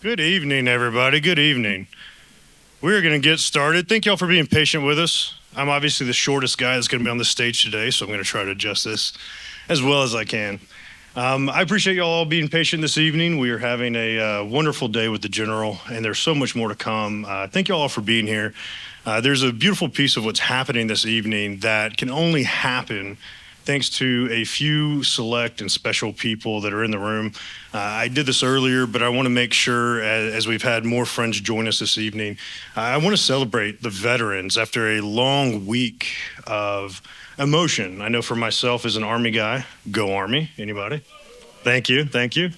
Good evening, everybody. Good evening. We're going to get started. Thank y'all for being patient with us. I'm obviously the shortest guy that's going to be on the stage today, so I'm going to try to adjust this as well as I can. I appreciate y'all all being patient this evening. We are having a wonderful day with the General, and there's so much more to come. Thank y'all all for being here. There's a beautiful piece of what's happening this evening that can only happen thanks to a few select and special people that are in the room. I did this earlier, but I want to make sure, as we've had more friends join us this evening, I want to celebrate the veterans after a long week of emotion. I know for myself as an Army guy, go Army, anybody? Thank you, thank you.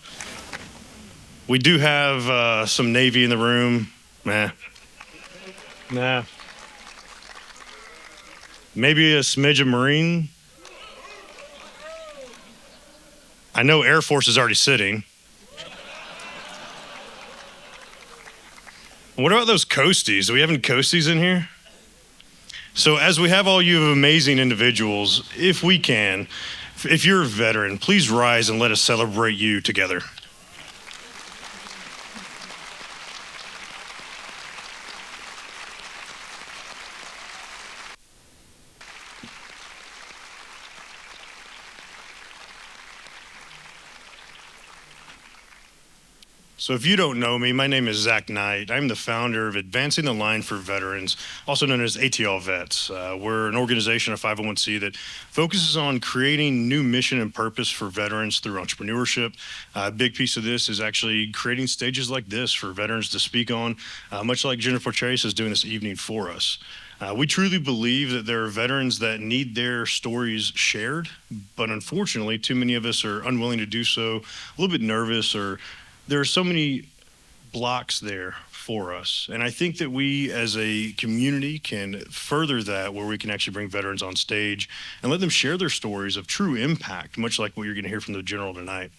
We do have some Navy in the room. Nah. Maybe a smidge of Marine. I know Air Force is already sitting. What about those Coasties? Do we have any Coasties in here? So as we have all you amazing individuals, if we can, if you're a veteran, please rise and let us celebrate you together. So if you don't know me, my name is Zach Knight. I'm the founder of Advancing the Line for Veterans, also known as ATL Vets. We're an organization, a 501c, that focuses on creating new mission and purpose for veterans through entrepreneurship. A big piece of this is actually creating stages like this for veterans to speak on, much like Jennifer Petraeus is doing this evening for us. We truly believe that there are veterans that need their stories shared, but unfortunately, too many of us are unwilling to do so, a little bit nervous, or there are so many blocks there for us. And I think that we as a community can further that, where we can actually bring veterans on stage and let them share their stories of true impact, much like what you're going to hear from the General tonight.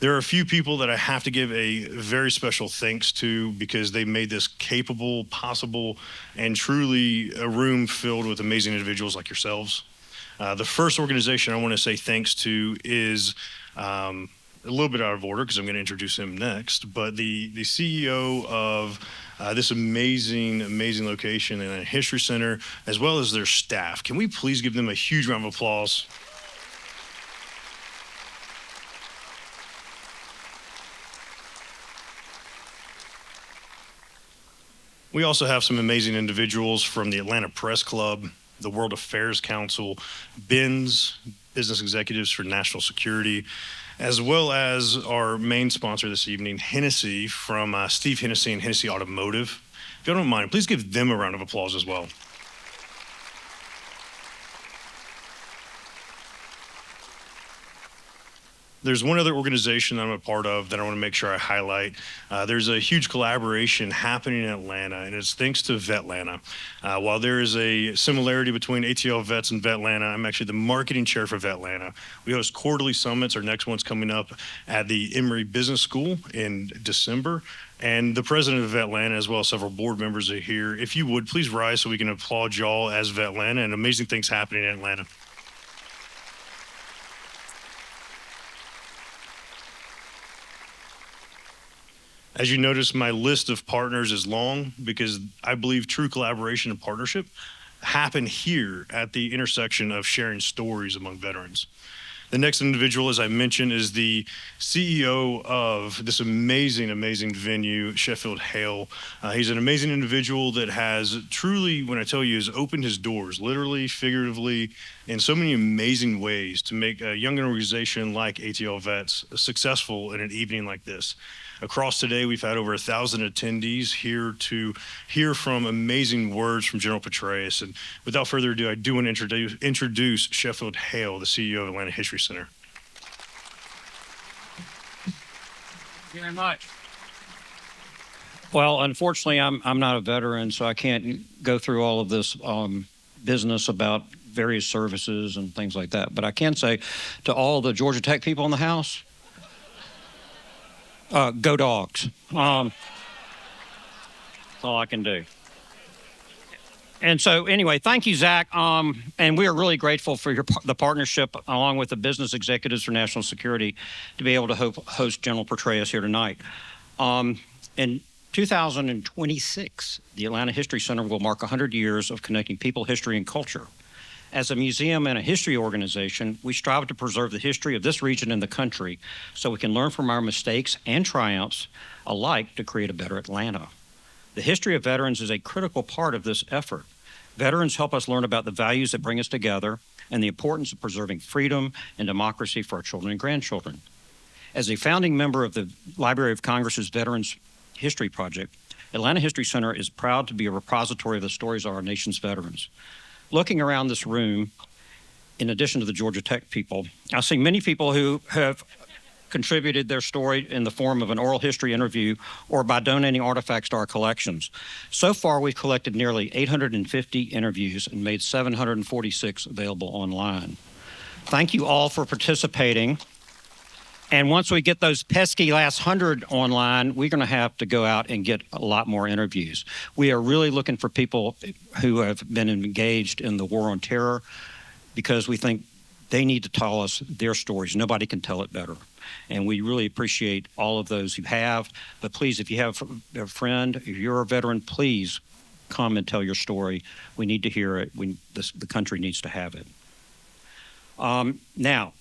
There are a few people that I have to give a very special thanks to because they made this capable, possible, and truly a room filled with amazing individuals like yourselves. The first organization I want to say thanks to is a little bit out of order because I'm going to introduce him next, but the CEO of this amazing location and a history center, as well as their staff. Can we please give them a huge round of applause? We also have some amazing individuals from the Atlanta Press Club, the World Affairs Council, BINS, Business Executives for National Security, as well as our main sponsor this evening, Hennessy, from Steve Hennessy and Hennessy Automotive. If you don't mind, please give them a round of applause as well. There's one other organization that I'm a part of that I want to make sure I highlight. There's a huge collaboration happening in Atlanta, and it's thanks to Vetlanta. While there is a similarity between ATL Vets and Vetlanta, I'm actually the marketing chair for Vetlanta. We host quarterly summits. Our next one's coming up at the Emory Business School in December. And the president of Vetlanta, as well as several board members, are here. If you would, please rise so we can applaud y'all as Vetlanta, and amazing things happening in Atlanta. As you notice, my list of partners is long because I believe true collaboration and partnership happen here at the intersection of sharing stories among veterans. The next individual, as I mentioned, is the CEO of this amazing venue, Sheffield Hale. He's an amazing individual that has truly, when I tell you, has opened his doors, literally, figuratively, in so many amazing ways to make a young organization like ATL Vets successful in an evening like this. Across today, we've had over 1,000 attendees here to hear from amazing words from General Petraeus. And without further ado, I do want to introduce Sheffield Hale, the CEO of Atlanta History Center. Thank you very much. Well, unfortunately, I'm not a veteran, so I can't go through all of this business about various services and things like that. But I can say to all the Georgia Tech people in the house, go Dogs. That's all I can do. And so anyway, thank you, Zach. And we are really grateful for the partnership along with the Business Executives for National Security to be able to host General Petraeus here tonight. In 2026, the Atlanta History Center will mark 100 years of connecting people, history, and culture. As a museum and a history organization, we strive to preserve the history of this region and the country so we can learn from our mistakes and triumphs alike to create a better Atlanta. The history of veterans is a critical part of this effort. Veterans help us learn about the values that bring us together and the importance of preserving freedom and democracy for our children and grandchildren. As a founding member of the Library of Congress's Veterans History Project, Atlanta History Center is proud to be a repository of the stories of our nation's veterans. Looking around this room, in addition to the Georgia Tech people, I see many people who have contributed their story in the form of an oral history interview or by donating artifacts to our collections. So far, we've collected nearly 850 interviews and made 746 available online. Thank you all for participating. And once we get those pesky last 100 online, we're going to have to go out and get a lot more interviews. We are really looking for people who have been engaged in the war on terror because we think they need to tell us their stories. Nobody can tell it better. And we really appreciate all of those who have. But please, if you have a friend, if you're a veteran, please come and tell your story. We need to hear it. The country needs to have it. Now,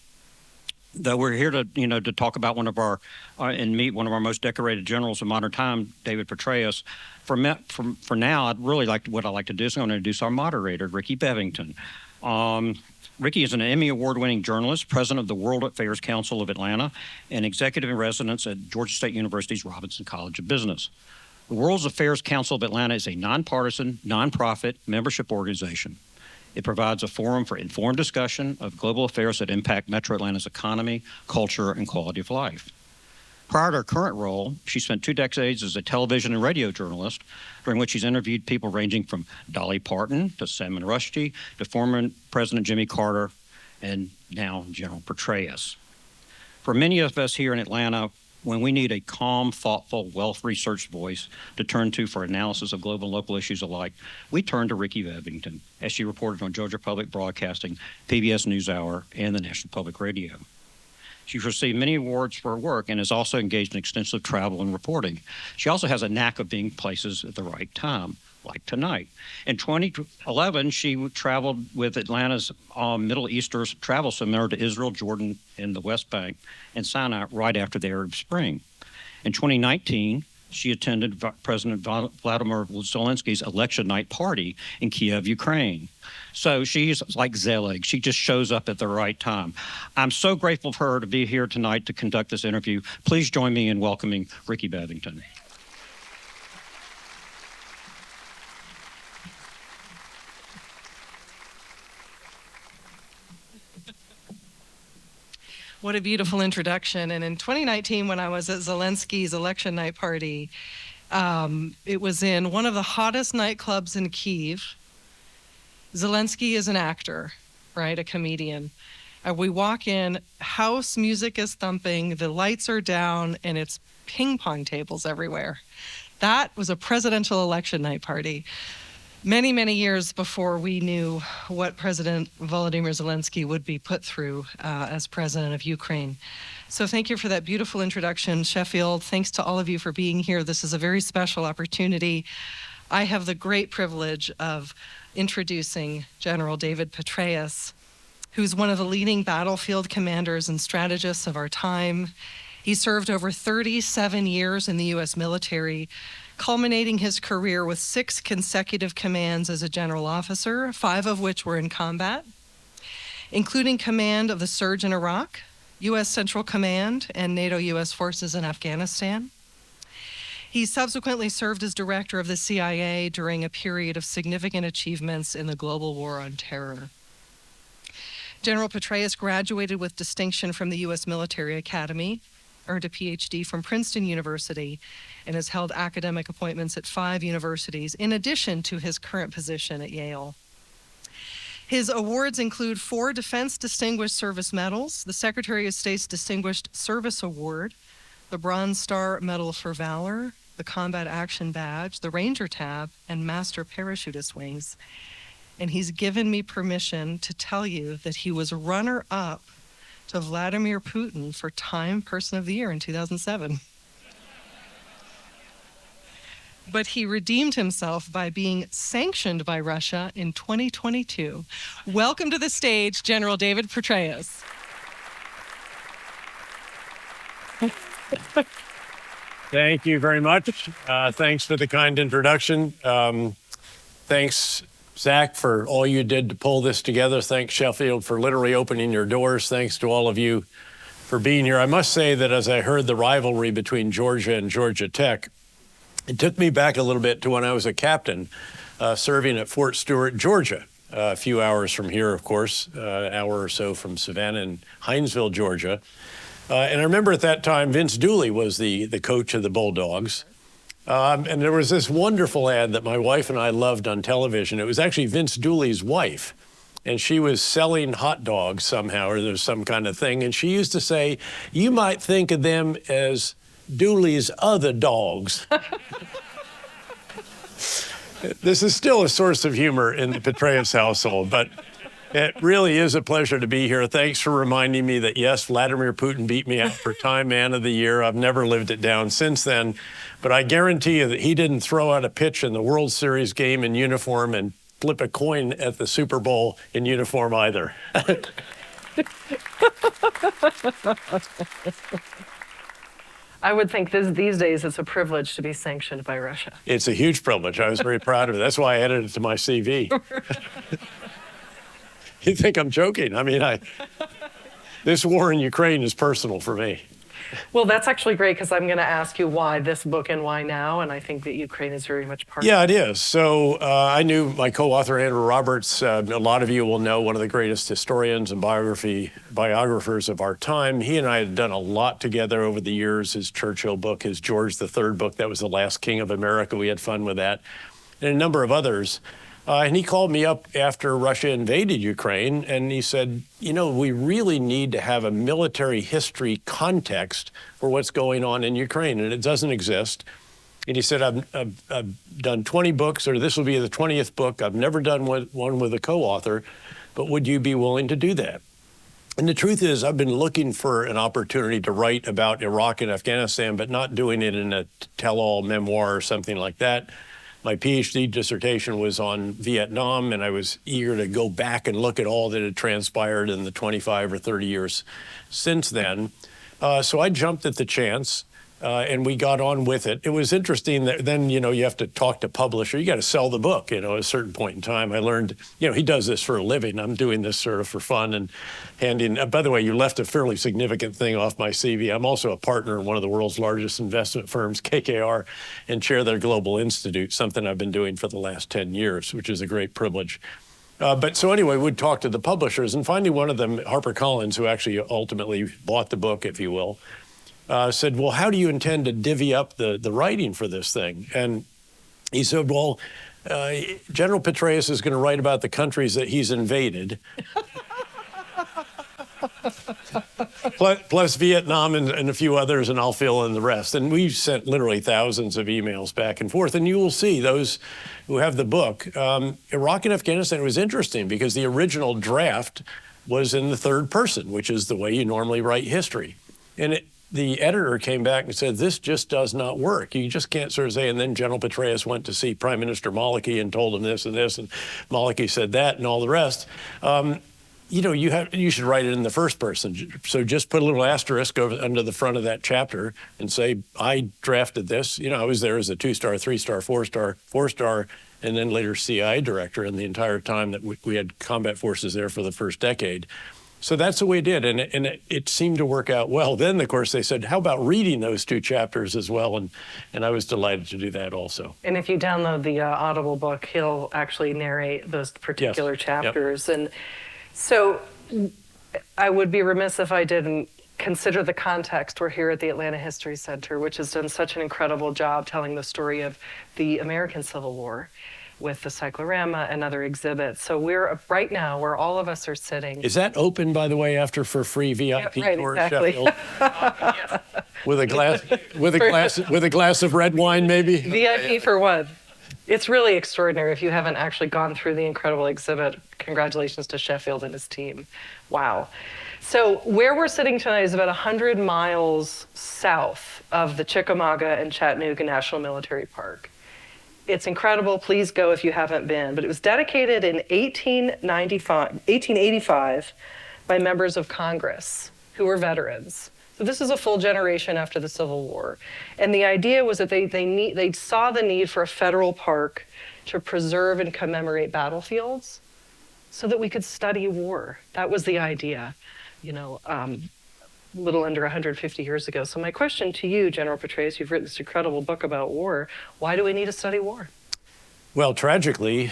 though we're here to talk about one of our and meet one of our most decorated generals of modern time, David Petraeus. For now, I'd like to do is I'm going to introduce our moderator, Rickey Bevington. Rickey is an Emmy Award-winning journalist, president of the World Affairs Council of Atlanta, and executive in residence at Georgia State University's Robinson College of Business. The World Affairs Council of Atlanta is a nonpartisan, nonprofit membership organization. It provides a forum for informed discussion of global affairs that impact Metro Atlanta's economy, culture, and quality of life. Prior to her current role, she spent 2 decades as a television and radio journalist, during which she's interviewed people ranging from Dolly Parton to Salman Rushdie to former President Jimmy Carter and now General Petraeus. For many of us here in Atlanta, when we need a calm, thoughtful, well-researched voice to turn to for analysis of global and local issues alike, we turn to Rickey Bevington, as she reported on Georgia Public Broadcasting, PBS NewsHour, and the National Public Radio. She's received many awards for her work and is also engaged in extensive travel and reporting. She also has a knack of being places at the right time, like tonight. In 2011, she traveled with Atlanta's Middle Eastern Travel Seminar to Israel, Jordan, and the West Bank, and Sinai right after the Arab Spring. In 2019, she attended President Vladimir Zelensky's election night party in Kiev, Ukraine. So she's like Zelig. She just shows up at the right time. I'm so grateful for her to be here tonight to conduct this interview. Please join me in welcoming Rickey Bevington. What a beautiful introduction. And in 2019, when I was at Zelensky's election night party, it was in one of the hottest nightclubs in Kyiv. Zelensky is an actor, right? A comedian. We walk in, house music is thumping, the lights are down, and it's ping pong tables everywhere. That was a presidential election night party. Many, many years before we knew what President Volodymyr Zelensky would be put through as president of Ukraine. So thank you for that beautiful introduction, Sheffield. Thanks to all of you for being here. This is a very special opportunity. I have the great privilege of introducing General David Petraeus, who's one of the leading battlefield commanders and strategists of our time. He served over 37 years in the U.S. military, culminating his career with 6 consecutive commands as a general officer, 5 of which were in combat, including command of the surge in Iraq, U.S. Central Command, and NATO U.S. forces in Afghanistan. He subsequently served as director of the CIA during a period of significant achievements in the global war on terror. General Petraeus graduated with distinction from the U.S. Military Academy, earned a PhD from Princeton University, and has held academic appointments at 5 universities, in addition to his current position at Yale. His awards include 4 Defense Distinguished Service Medals, the Secretary of State's Distinguished Service Award, the Bronze Star Medal for Valor, the Combat Action Badge, the Ranger Tab, and Master Parachutist Wings. And he's given me permission to tell you that he was runner-up to Vladimir Putin for Time Person of the Year in 2007. but he redeemed himself by being sanctioned by Russia in 2022. Welcome to the stage, General David Petraeus. Thank you very much. Thanks for the kind introduction. Thanks, Zach, for all you did to pull this together. Thanks, Sheffield, for literally opening your doors. Thanks to all of you for being here. I must say that as I heard the rivalry between Georgia and Georgia Tech, it took me back a little bit to when I was a captain serving at Fort Stewart, Georgia, a few hours from here, of course, an hour or so from Savannah and Hinesville, Georgia. And I remember at that time, Vince Dooley was the coach of the Bulldogs. And there was this wonderful ad that my wife and I loved on television. It was actually Vince Dooley's wife. And she was selling hot dogs somehow, or there's some kind of thing. And she used to say, "You might think of them as Dooley's other dogs." This is still a source of humor in the Petraeus household, but it really is a pleasure to be here. Thanks for reminding me that, yes, Vladimir Putin beat me out for Time Man of the Year. I've never lived it down since then. But I guarantee you that he didn't throw out a pitch in the World Series game in uniform and flip a coin at the Super Bowl in uniform either. I would think these days it's a privilege to be sanctioned by Russia. It's a huge privilege. I was very proud of it. That's why I added it to my CV. You think I'm joking? I mean, this war in Ukraine is personal for me. Well, that's actually great because I'm going to ask you why this book and why now, and I think that Ukraine is very much part of it. Yeah, it is. So I knew my co-author, Andrew Roberts. A lot of you will know, one of the greatest historians and biographers of our time. He and I had done a lot together over the years. His Churchill book, his George III book, that was The Last King of America. We had fun with that, and a number of others. And he called me up after Russia invaded Ukraine, and he said, you know, we really need to have a military history context for what's going on in Ukraine, and it doesn't exist. And he said, I've done 20 books, or this will be the 20th book. I've never done one with a co-author, but would you be willing to do that? And the truth is, I've been looking for an opportunity to write about Iraq and Afghanistan, but not doing it in a tell-all memoir or something like that. My PhD dissertation was on Vietnam, and I was eager to go back and look at all that had transpired in the 25 or 30 years since then. So I jumped at the chance, and we got on with it. It was interesting that then, you know, you have to talk to publisher. You got to sell the book, you know, at a certain point in time. I learned, you know, he does this for a living. I'm doing this sort of for fun and handing. By the way, you left a fairly significant thing off my CV. I'm also a partner in one of the world's largest investment firms, KKR, and chair their Global Institute, something I've been doing for the last 10 years, which is a great privilege. But so anyway, we'd talk to the publishers, and finally one of them, HarperCollins, who actually ultimately bought the book, if you will, said, well, how do you intend to divvy up the writing for this thing? And he said, well, General Petraeus is going to write about the countries that he's invaded, plus Vietnam and a few others, and I'll fill in the rest. And we sent literally thousands of emails back and forth. And you will see, those who have the book, Iraq and Afghanistan was interesting because the original draft was in the third person, which is the way you normally write history. And the editor came back and said, this just does not work. You just can't sort of say, and then General Petraeus went to see Prime Minister Maliki and told him this, and Maliki said that, and all the rest. You know, you should write it in the first person. So just put a little asterisk under the front of that chapter and say, I drafted this. You know, I was there as a 2-star, 3-star, 4-star, 4-star, and then later CIA director, and the entire time that we had combat forces there for the first decade. So that's the way it did, and it seemed to work out well. Then, of course, they said, how about reading those 2 chapters as well? And I was delighted to do that also. And if you download the Audible book, he'll actually narrate those particular chapters. Yep. And so I would be remiss if I didn't consider the context. We're here at the Atlanta History Center, which has done such an incredible job telling the story of the American Civil War with the cyclorama and other exhibits. So we're right now where all of us are sitting. Is that open, by the way, after for free VIP tour at exactly. Sheffield? With a glass of red wine, maybe? VIP for what? It's really extraordinary. If you haven't actually gone through the incredible exhibit, congratulations to Sheffield and his team. Wow. So where we're sitting tonight is about 100 miles south of the Chickamauga and Chattanooga National Military Park. It's incredible. Please go if you haven't been. But it was dedicated in 1885 by members of Congress who were veterans. So this is a full generation after the Civil War. And the idea was that they saw the need for a federal park to preserve and commemorate battlefields so that we could study war. That was the idea, a little under 150 years ago. So my question to you, General Petraeus, you've written this incredible book about war. Why do we need to study war? Well, tragically,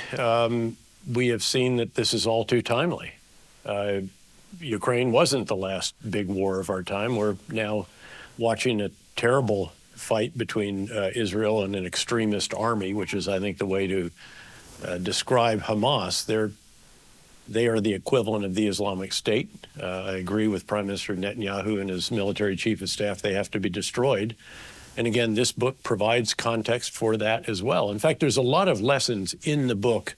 we have seen that this is all too timely. Ukraine wasn't the last big war of our time. We're now watching a terrible fight between Israel and an extremist army, which is, I think, the way to describe Hamas. They are the equivalent of the Islamic State. I agree with Prime Minister Netanyahu and his military chief of staff. They have to be destroyed. And again, this book provides context for that as well. In fact, there's a lot of lessons in the book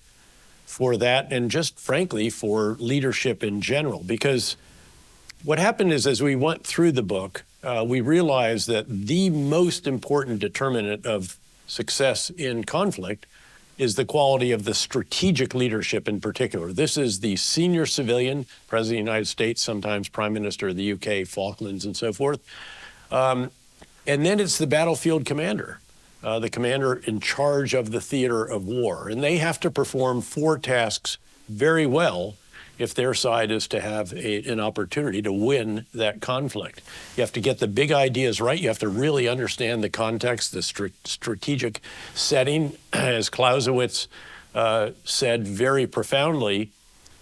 for that and just frankly for leadership in general. Because what happened is as we went through the book, we realized that the most important determinant of success in conflict is the quality of the strategic leadership in particular. This is the senior civilian, President of the United States, sometimes Prime Minister of the UK, Falklands, and so forth. And then it's the battlefield commander, the commander in charge of the theater of war. And they have to perform 4 tasks very well if their side is to have an opportunity to win that conflict. You have to get the big ideas right. You have to really understand the context, the strategic setting. As Clausewitz said very profoundly,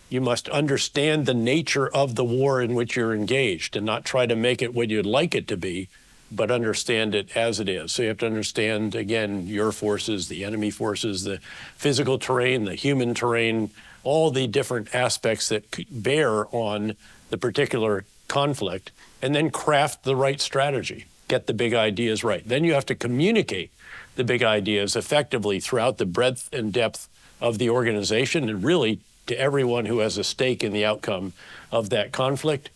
you must understand the nature of the war in which you're engaged and not try to make it what you'd like it to be, but understand it as it is. So you have to understand, again, your forces, the enemy forces, the physical terrain, the human terrain, all the different aspects that bear on the particular conflict, and then craft the right strategy, get the big ideas right. Then you have to communicate the big ideas effectively throughout the breadth and depth of the organization and really to everyone who has a stake in the outcome of that conflict.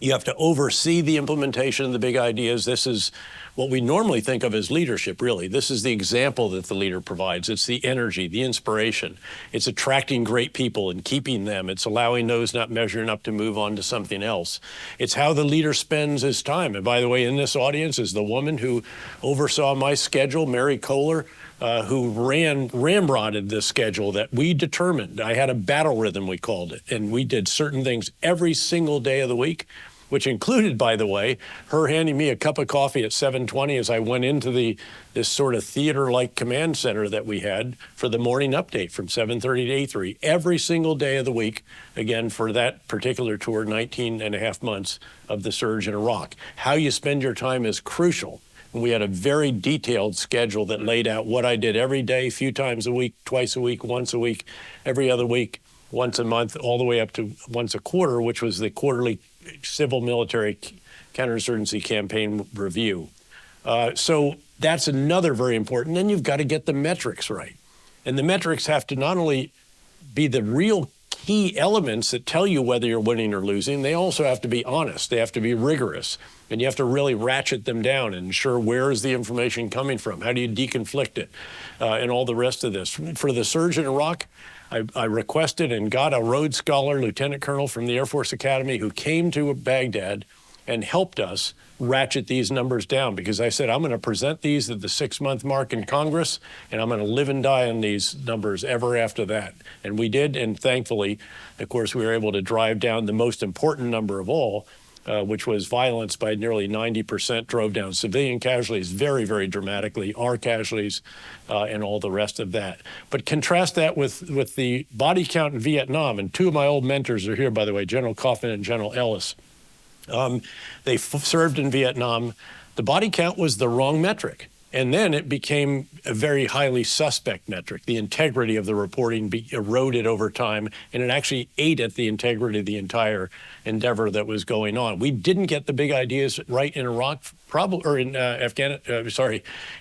You have to oversee the implementation of the big ideas. This is what we normally think of as leadership, really. This is the example that the leader provides. It's the energy, the inspiration. It's attracting great people and keeping them. It's allowing those not measuring up to move on to something else. It's how the leader spends his time. And by the way, in this audience is the woman who oversaw my schedule, Mary Kohler, who ramrodded this schedule that we determined. I had a battle rhythm, we called it, and we did certain things every single day of the week, which included, by the way, her handing me a cup of coffee at 7:20 as I went into this sort of theater-like command center that we had for the morning update from 7:30 to 8:30 every single day of the week, again, for that particular tour, 19 and a half months of the surge in Iraq. How you spend your time is crucial. And we had a very detailed schedule that laid out what I did every day, a few times a week, twice a week, once a week, every other week, once a month, all the way up to once a quarter, which was the quarterly civil military counterinsurgency campaign review. So that's another very important. Then you've got to get the metrics right. And the metrics have to not only be the real key elements that tell you whether you're winning or losing, they also have to be honest. They have to be rigorous. And you have to really ratchet them down and ensure where is the information coming from? How do you deconflict it? And all the rest of this. For the surge in Iraq, I requested and got a Rhodes Scholar, Lieutenant Colonel from the Air Force Academy, who came to Baghdad and helped us ratchet these numbers down, because I said, I'm going to present these at the 6-month mark in Congress, and I'm going to live and die on these numbers ever after that. And we did, and thankfully, of course, we were able to drive down the most important number of all, which was violence by nearly 90%, drove down civilian casualties very, very dramatically, our casualties, and all the rest of that. But contrast that with the body count in Vietnam, and 2 of my old mentors are here, by the way, General Kaufman and General Ellis. They served in Vietnam. The body count was the wrong metric. And then it became a very highly suspect metric. The integrity of the reporting eroded over time, and it actually ate at the integrity of the entire endeavor that was going on. We didn't get the big ideas right in Iraq,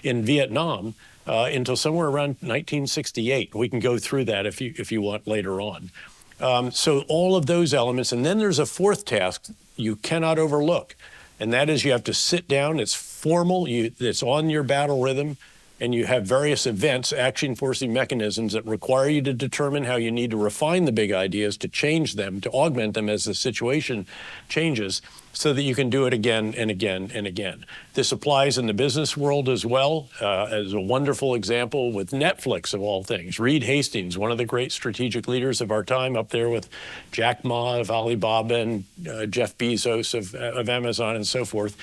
in Vietnam, until somewhere around 1968. We can go through that if you want later on. So all of those elements, and then there's a 4th task you cannot overlook. And that is you have to sit down, it's formal, it's on your battle rhythm, and you have various events, action-forcing mechanisms that require you to determine how you need to refine the big ideas, to change them, to augment them as the situation changes, so that you can do it again and again and again. This applies in the business world as well, as a wonderful example with Netflix, of all things. Reed Hastings, one of the great strategic leaders of our time, up there with Jack Ma of Alibaba and Jeff Bezos of Amazon and so forth.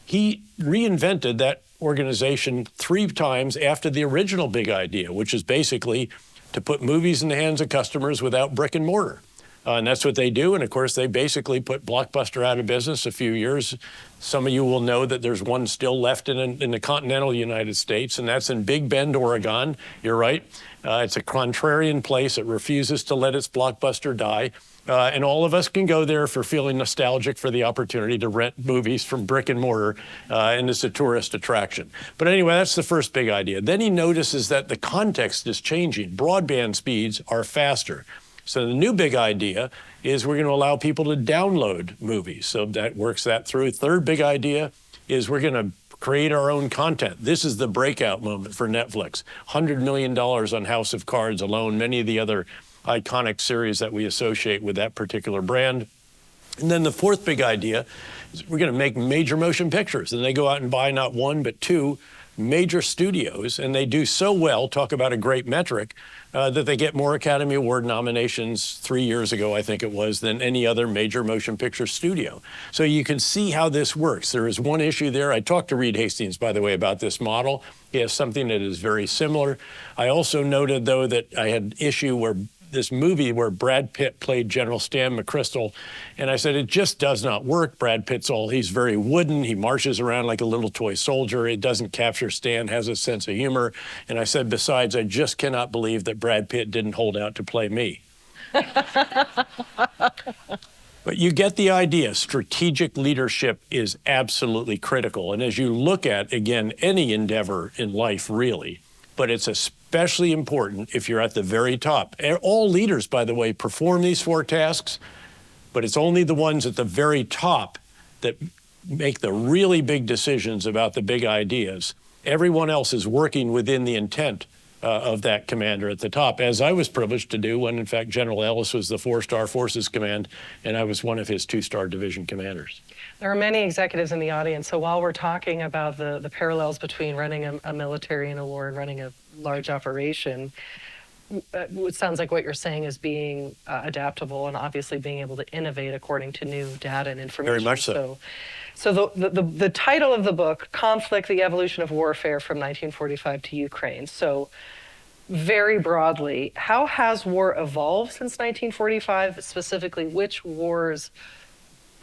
He reinvented that organization 3 times after the original big idea, which is basically to put movies in the hands of customers without brick and mortar. And that's what they do. And of course, they basically put Blockbuster out of business a few years. Some of you will know that there's one still left in the continental United States, and that's in Big Bend, Oregon. You're right. It's a contrarian place. It refuses to let its Blockbuster die. And all of us can go there for feeling nostalgic for the opportunity to rent movies from brick and mortar, and it's a tourist attraction. But anyway, that's the first big idea. Then he notices that the context is changing. Broadband speeds are faster. So the new big idea is we're going to allow people to download movies. So that works that through. Third big idea is we're going to create our own content. This is the breakout moment for Netflix. $100 million on House of Cards alone, many of the other iconic series that we associate with that particular brand. And then the fourth big idea is we're going to make major motion pictures. And they go out and buy not 1, but 2 major studios, and they do so well, talk about a great metric, that they get more Academy Award nominations 3 years ago, I think it was, than any other major motion picture studio. So you can see how this works. There is one issue there. I talked to Reed Hastings, by the way, about this model. He has something that is very similar. I also noted, though, that I had issue where this movie where Brad Pitt played General Stan McChrystal, and I said, it just does not work. Brad Pitt's he's very wooden. He marches around like a little toy soldier. It doesn't capture Stan, has a sense of humor. And I said, besides, I just cannot believe that Brad Pitt didn't hold out to play me. But you get the idea. Strategic leadership is absolutely critical. And as you look at, again, any endeavor in life, really, but it's especially important if you're at the very top. All leaders, by the way, perform these 4 tasks, but it's only the ones at the very top that make the really big decisions about the big ideas. Everyone else is working within the intent of that commander at the top, as I was privileged to do when, in fact, General Ellis was the 4-star Forces Command, and I was one of his 2-star division commanders. There are many executives in the audience, so while we're talking about the parallels between running a military in a war and running a large operation, it sounds like what you're saying is being adaptable and obviously being able to innovate according to new data and information. Very much so. So the title of the book, Conflict, the Evolution of Warfare from 1945 to Ukraine. So very broadly, how has war evolved since 1945? Specifically, which wars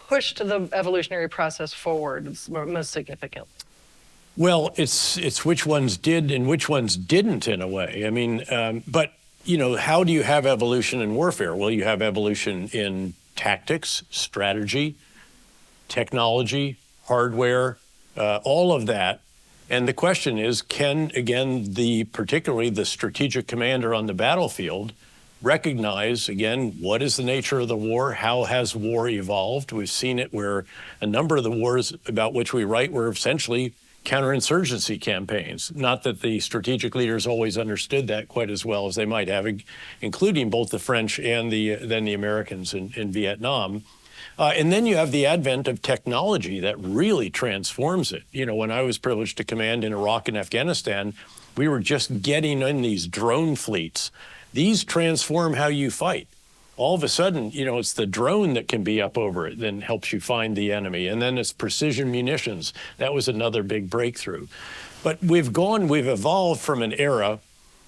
pushed the evolutionary process forward most significantly? Well, it's which ones did and which ones didn't, in a way. I mean, but, you know, how do you have evolution in warfare? Well, you have evolution in tactics, strategy, technology, hardware, all of that. And the question is, can, again, particularly the strategic commander on the battlefield recognize, again, what is the nature of the war? How has war evolved? We've seen it where a number of the wars about which we write were essentially counterinsurgency campaigns. Not that the strategic leaders always understood that quite as well as they might have, including both the French and then the Americans in Vietnam. And then you have the advent of technology that really transforms it. You know, when I was privileged to command in Iraq and Afghanistan, we were just getting in these drone fleets. These transform how you fight. All of a sudden, you know, it's the drone that can be up over it that helps you find the enemy. And then it's precision munitions. That was another big breakthrough. But we've evolved from an era,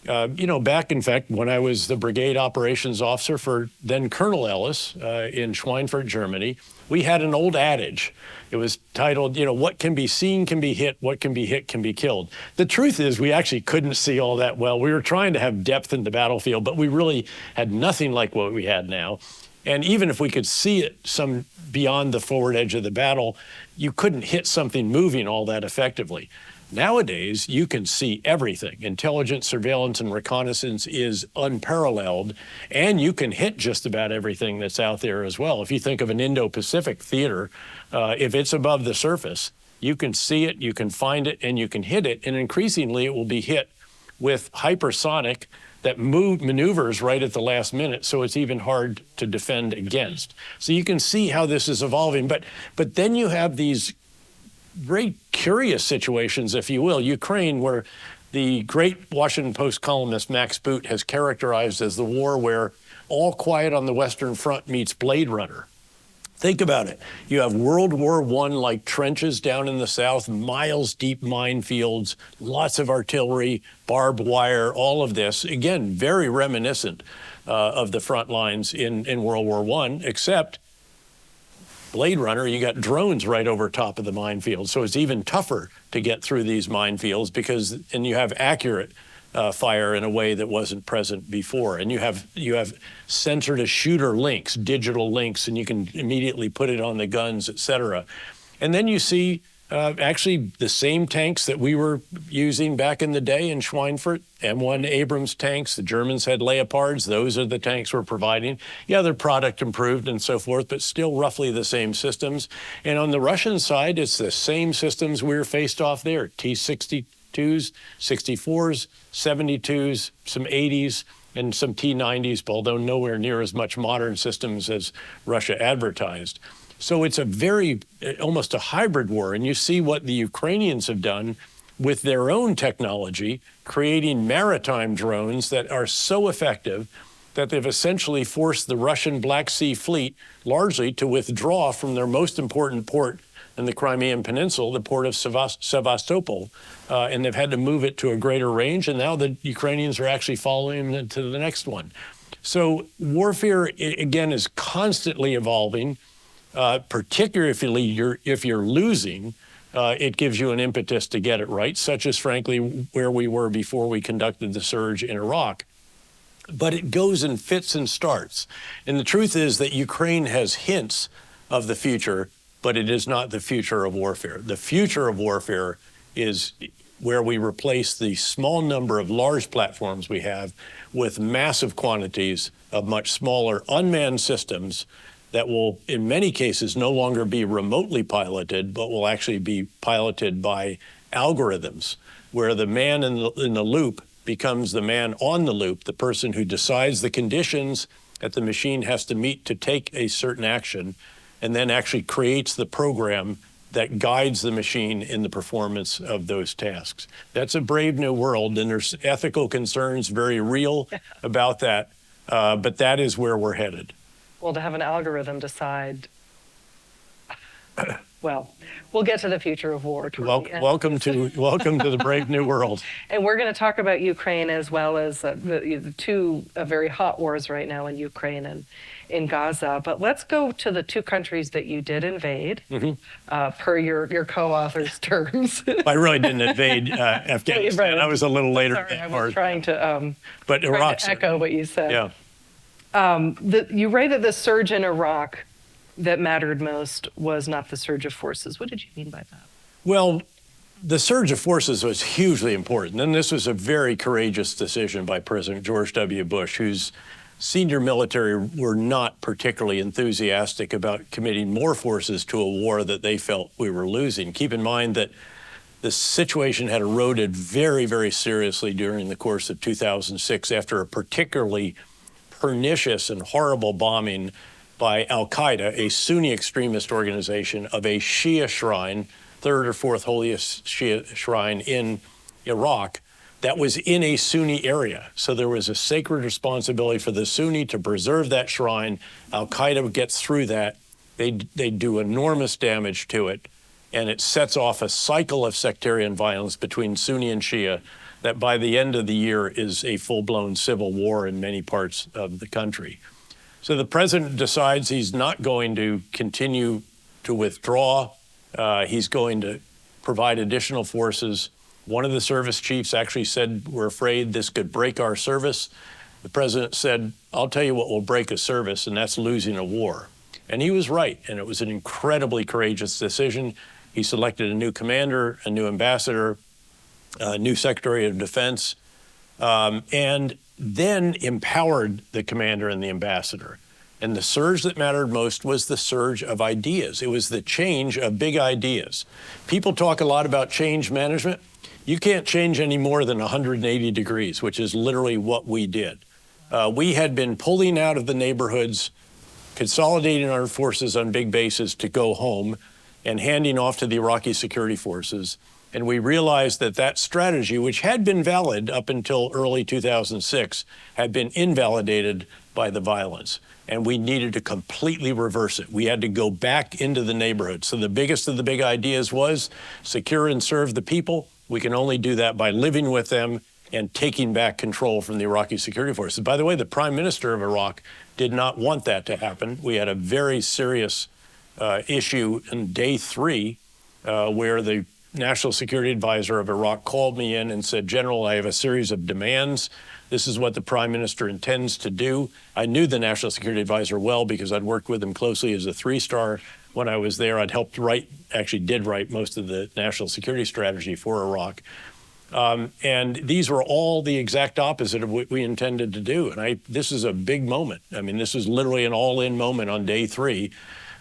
you know, back, in fact, when I was the brigade operations officer for then Colonel Ellis in Schweinfurt, Germany, we had an old adage. It was titled, you know, what can be seen can be hit, what can be hit can be killed. The truth is we actually couldn't see all that well. We were trying to have depth in the battlefield, but we really had nothing like what we had now. And even if we could see it some beyond the forward edge of the battle, you couldn't hit something moving all that effectively. Nowadays, you can see everything. Intelligence, surveillance, and reconnaissance is unparalleled, and you can hit just about everything that's out there as well. If you think of an Indo-Pacific theater, if it's above the surface, You can see it, you can find it, and you can hit it. And increasingly, it will be hit with hypersonic that maneuvers right at the last minute, so it's even hard to defend against. So you can see how this is evolving. But then you have these very curious situations, if you will. Ukraine, where the great Washington Post columnist Max Boot has characterized as the war where all quiet on the Western Front meets Blade Runner. Think about it. You have World War I-like trenches down in the south, miles deep minefields, lots of artillery, barbed wire, all of this. Again, very reminiscent of the front lines in World War I, except Blade Runner, you got drones right over top of the minefield. So it's even tougher to get through these minefields and you have accurate fire in a way that wasn't present before. And you have sensor to shooter links, digital links, and you can immediately put it on the guns, et cetera. And then you see actually the same tanks that we were using back in the day in Schweinfurt, M1 Abrams tanks. The Germans had Leopards. Those are the tanks we're providing. Yeah, their product improved and so forth, but still roughly the same systems. And on the Russian side, it's the same systems we were faced off there, T-62s, 64s, 72s, some 80s, and some T-90s, although nowhere near as much modern systems as Russia advertised. So it's almost a hybrid war. And you see what the Ukrainians have done with their own technology, creating maritime drones that are so effective that they've essentially forced the Russian Black Sea Fleet largely to withdraw from their most important port in the Crimean Peninsula, the port of Sevastopol, and they've had to move it to a greater range, and now the Ukrainians are actually following them to the next one. So warfare, again, is constantly evolving, particularly if you're losing. It gives you an impetus to get it right, such as, frankly, where we were before we conducted the surge in Iraq. But it goes in fits and starts. And the truth is that Ukraine has hints of the future, but it is not the future of warfare. The future of warfare is where we replace the small number of large platforms we have with massive quantities of much smaller unmanned systems that will, in many cases, no longer be remotely piloted, but will actually be piloted by algorithms, where the man in the loop becomes the man on the loop, the person who decides the conditions that the machine has to meet to take a certain action, and then actually creates the program that guides the machine in the performance of those tasks. That's a brave new world, and there's ethical concerns, very real about that, but that is where we're headed. Well, to have an algorithm decide, well, we'll get to the future of war. Welcome to the brave new world. And we're going to talk about Ukraine as well as the two very hot wars right now in Ukraine and in Gaza. But let's go to the two countries that you did invade, per your co-author's terms. I really didn't invade Afghanistan. I was a little later. Sorry, I was trying to, but Iraq, echo what you said. Yeah. You write that the surge in Iraq that mattered most was not the surge of forces. What did you mean by that? Well, the surge of forces was hugely important, and this was a very courageous decision by President George W. Bush, whose senior military were not particularly enthusiastic about committing more forces to a war that they felt we were losing. Keep in mind that the situation had eroded very, very seriously during the course of 2006 after a particularly pernicious and horrible bombing by al-Qaeda, a Sunni extremist organization, of a Shia shrine, third or fourth holiest Shia shrine in Iraq, that was in a Sunni area. So there was a sacred responsibility for the Sunni to preserve that shrine. Al-Qaeda gets through that. They do enormous damage to it, and it sets off a cycle of sectarian violence between Sunni and Shia that by the end of the year is a full-blown civil war in many parts of the country. So the president decides he's not going to continue to withdraw. He's going to provide additional forces. One of the service chiefs actually said, "We're afraid this could break our service." The president said, "I'll tell you what will break a service, and that's losing a war." And he was right, and it was an incredibly courageous decision. He selected a new commander, a new ambassador, a new Secretary of Defense, and then empowered the commander and the ambassador. And the surge that mattered most was the surge of ideas. It was the change of big ideas. People talk a lot about change management. You can't change any more than 180 degrees, which is literally what we did. We had been pulling out of the neighborhoods, consolidating our forces on big bases to go home and handing off to the Iraqi security forces. And we realized that that strategy, which had been valid up until early 2006, had been invalidated by the violence. And we needed to completely reverse it. We had to go back into the neighborhood. So the biggest of the big ideas was secure and serve the people. We can only do that by living with them and taking back control from the Iraqi security forces. By the way, the prime minister of Iraq did not want that to happen. We had a very serious issue in day 3 where the National Security Advisor of Iraq called me in and said, General, I have a series of demands. This is what the prime minister intends to do. I knew the National Security Advisor well because I'd worked with him closely as a 3-star when I was there. I'd helped write, actually did write most of the national security strategy for Iraq. And these were all the exact opposite of what we intended to do. And this is a big moment. I mean, this is literally an all-in moment on day 3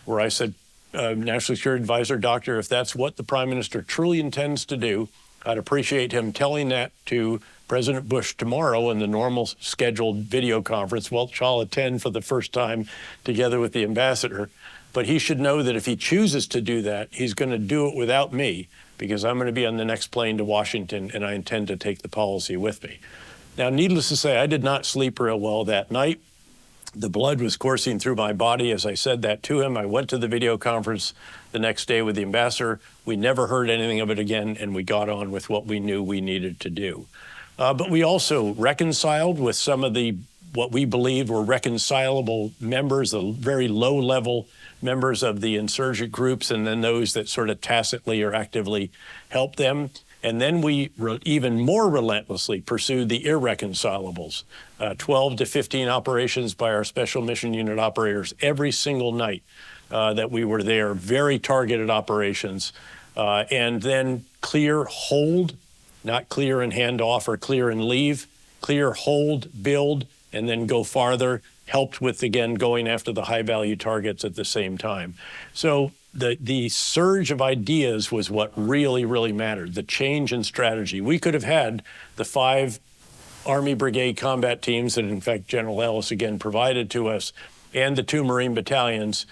where I said, National Security Advisor, Doctor, if that's what the Prime Minister truly intends to do, I'd appreciate him telling that to President Bush tomorrow in the normal scheduled video conference, which I'll attend for the first time together with the ambassador. But he should know that if he chooses to do that, he's going to do it without me, because I'm going to be on the next plane to Washington, and I intend to take the policy with me. Now, needless to say, I did not sleep real well that night. The blood was coursing through my body as I said that to him. I went to the video conference the next day with the ambassador. We never heard anything of it again, and we got on with what we knew we needed to do. But we also reconciled with some of what we believed were reconcilable members, the very low-level members of the insurgent groups, and then those that sort of tacitly or actively helped them. And then we even more relentlessly pursued the irreconcilables, 12 to 15 operations by our Special Mission Unit operators every single night that we were there, very targeted operations, and then clear, hold, not clear and hand off or clear and leave, clear, hold, build, and then go farther, helped with, again, going after the high-value targets at the same time. So the surge of ideas was what really, really mattered, the change in strategy. We could have had the 5 Army Brigade combat teams that, in fact, General Ellis, again, provided to us, and the 2 Marine battalions,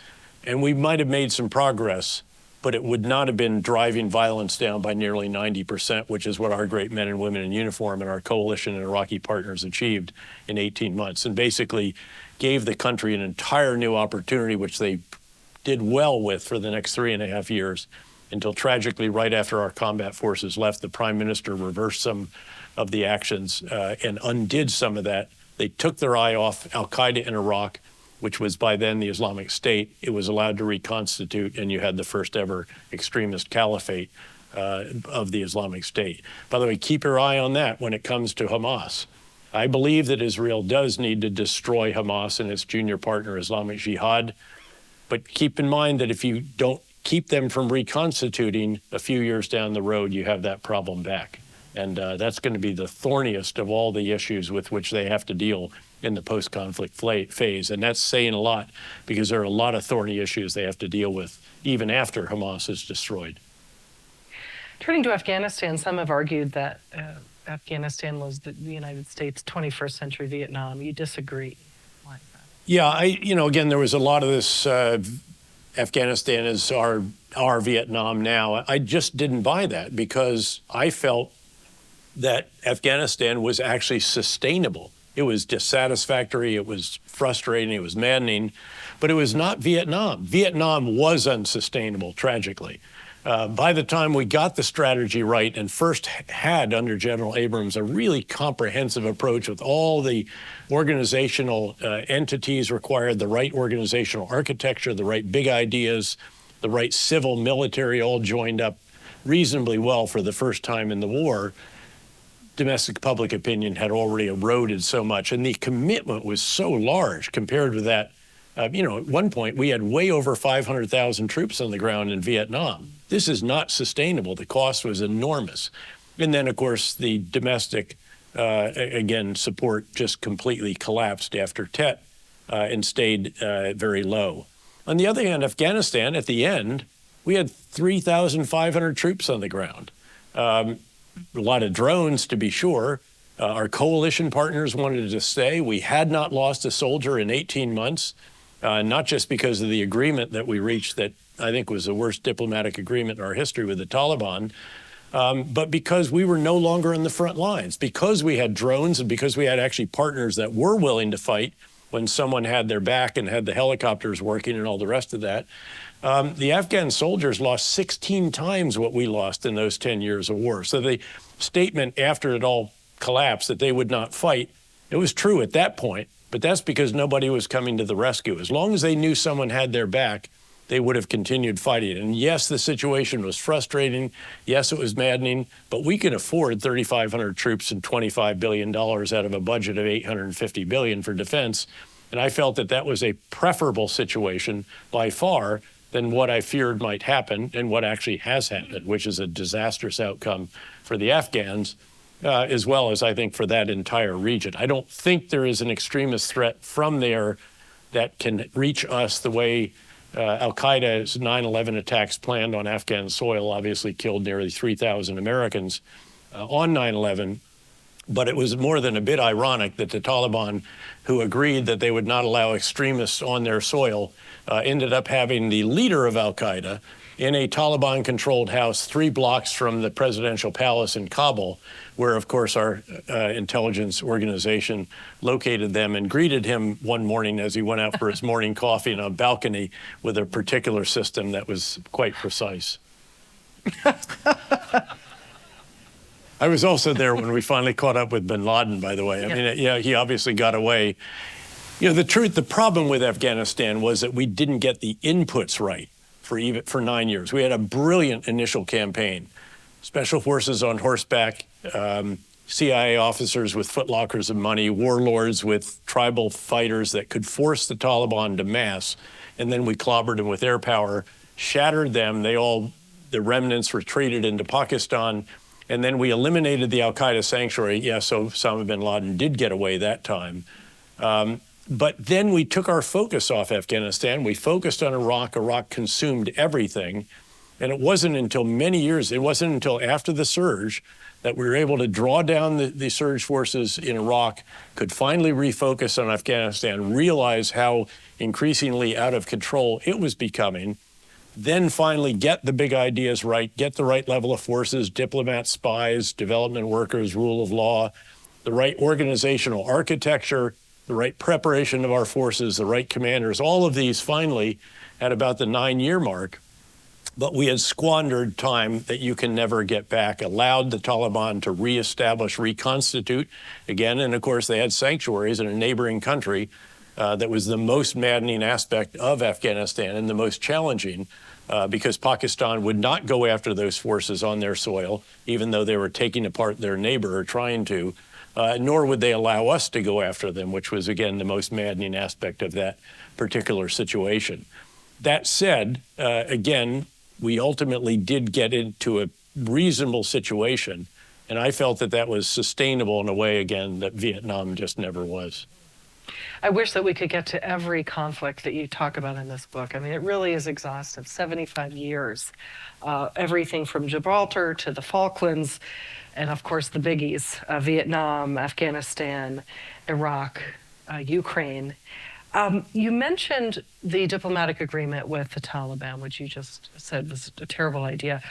and we might have made some progress, but it would not have been driving violence down by nearly 90%, which is what our great men and women in uniform and our coalition and Iraqi partners achieved in 18 months, and basically gave the country an entire new opportunity, which they did well with for the next 3.5 years, until tragically, right after our combat forces left, the Prime Minister reversed some of the actions and undid some of that. They took their eye off al-Qaeda in Iraq, which was by then the Islamic State. It was allowed to reconstitute, and you had the first ever extremist caliphate of the Islamic State. By the way, keep your eye on that when it comes to Hamas. I believe that Israel does need to destroy Hamas and its junior partner, Islamic Jihad. But keep in mind that if you don't keep them from reconstituting a few years down the road, you have that problem back. And that's going to be the thorniest of all the issues with which they have to deal in the post-conflict phase. And that's saying a lot, because there are a lot of thorny issues they have to deal with even after Hamas is destroyed. Turning to Afghanistan, some have argued that Afghanistan was the United States' 21st century Vietnam. You disagree? Why is that? Yeah, again, there was a lot of this, Afghanistan is our Vietnam now. I just didn't buy that, because I felt that Afghanistan was actually sustainable. It was dissatisfactory, it was frustrating, it was maddening, but it was not Vietnam. Vietnam was unsustainable, tragically. By the time we got the strategy right and first had, under General Abrams, a really comprehensive approach with all the organizational entities required, the right organizational architecture, the right big ideas, the right civil military all joined up reasonably well for the first time in the war, domestic public opinion had already eroded so much, and the commitment was so large compared with that. At one point, we had way over 500,000 troops on the ground in Vietnam. This is not sustainable. The cost was enormous. And then, of course, the domestic, support just completely collapsed after Tet. and stayed very low. On the other hand, Afghanistan, at the end, we had 3,500 troops on the ground. A lot of drones, to be sure. Our coalition partners wanted to stay. We had not lost a soldier in 18 months, not just because of the agreement that we reached that I think was the worst diplomatic agreement in our history with the Taliban, but because we were no longer in the front lines, because we had drones and because we had actually partners that were willing to fight when someone had their back and had the helicopters working and all the rest of that. The Afghan soldiers lost 16 times what we lost in those 10 years of war. So the statement after it all collapsed that they would not fight, it was true at that point, but that's because nobody was coming to the rescue. As long as they knew someone had their back, they would have continued fighting. And yes, the situation was frustrating. Yes, it was maddening, but we can afford 3,500 troops and $25 billion out of a budget of $850 billion for defense. And I felt that that was a preferable situation by far than what I feared might happen and what actually has happened, which is a disastrous outcome for the Afghans, as well as I think for that entire region. I don't think there is an extremist threat from there that can reach us the way Al-Qaeda's 9/11 attacks planned on Afghan soil obviously killed nearly 3,000 Americans on 9/11. But it was more than a bit ironic that the Taliban, who agreed that they would not allow extremists on their soil, ended up having the leader of Al-Qaeda in a Taliban-controlled house 3 blocks from the presidential palace in Kabul, where, of course, our intelligence organization located them and greeted him one morning as he went out for his morning coffee on a balcony with a particular system that was quite precise. I was also there when we finally caught up with bin Laden, by the way. I mean, yeah, he obviously got away. You know, the problem with Afghanistan was that we didn't get the inputs right for 9 years. We had a brilliant initial campaign. Special forces on horseback, CIA officers with footlockers of money, warlords with tribal fighters that could force the Taliban to mass. And then we clobbered them with air power, shattered them. The remnants retreated into Pakistan. And then we eliminated the Al-Qaeda sanctuary. Yeah, so Osama bin Laden did get away that time. But then we took our focus off Afghanistan. We focused on Iraq. Iraq consumed everything. And it wasn't until many years, it wasn't until after the surge that we were able to draw down the surge forces in Iraq, could finally refocus on Afghanistan, realize how increasingly out of control it was becoming, then finally get the big ideas right, get the right level of forces, diplomats, spies, development workers, rule of law, the right organizational architecture, the right preparation of our forces, the right commanders, all of these finally at about the 9-year mark. But we had squandered time that you can never get back, allowed the Taliban to reestablish, reconstitute again. And of course, they had sanctuaries in a neighboring country that was the most maddening aspect of Afghanistan and the most challenging because Pakistan would not go after those forces on their soil, even though they were taking apart their neighbor or trying to, nor would they allow us to go after them, which was, again, the most maddening aspect of that particular situation. That said, again, we ultimately did get into a reasonable situation, and I felt that that was sustainable in a way, again, that Vietnam just never was. I wish that we could get to every conflict that you talk about in this book. I mean, it really is exhaustive, 75 years. Everything from Gibraltar to the Falklands, and of course the biggies, Vietnam, Afghanistan, Iraq, Ukraine. You mentioned the diplomatic agreement with the Taliban, which you just said was a terrible idea.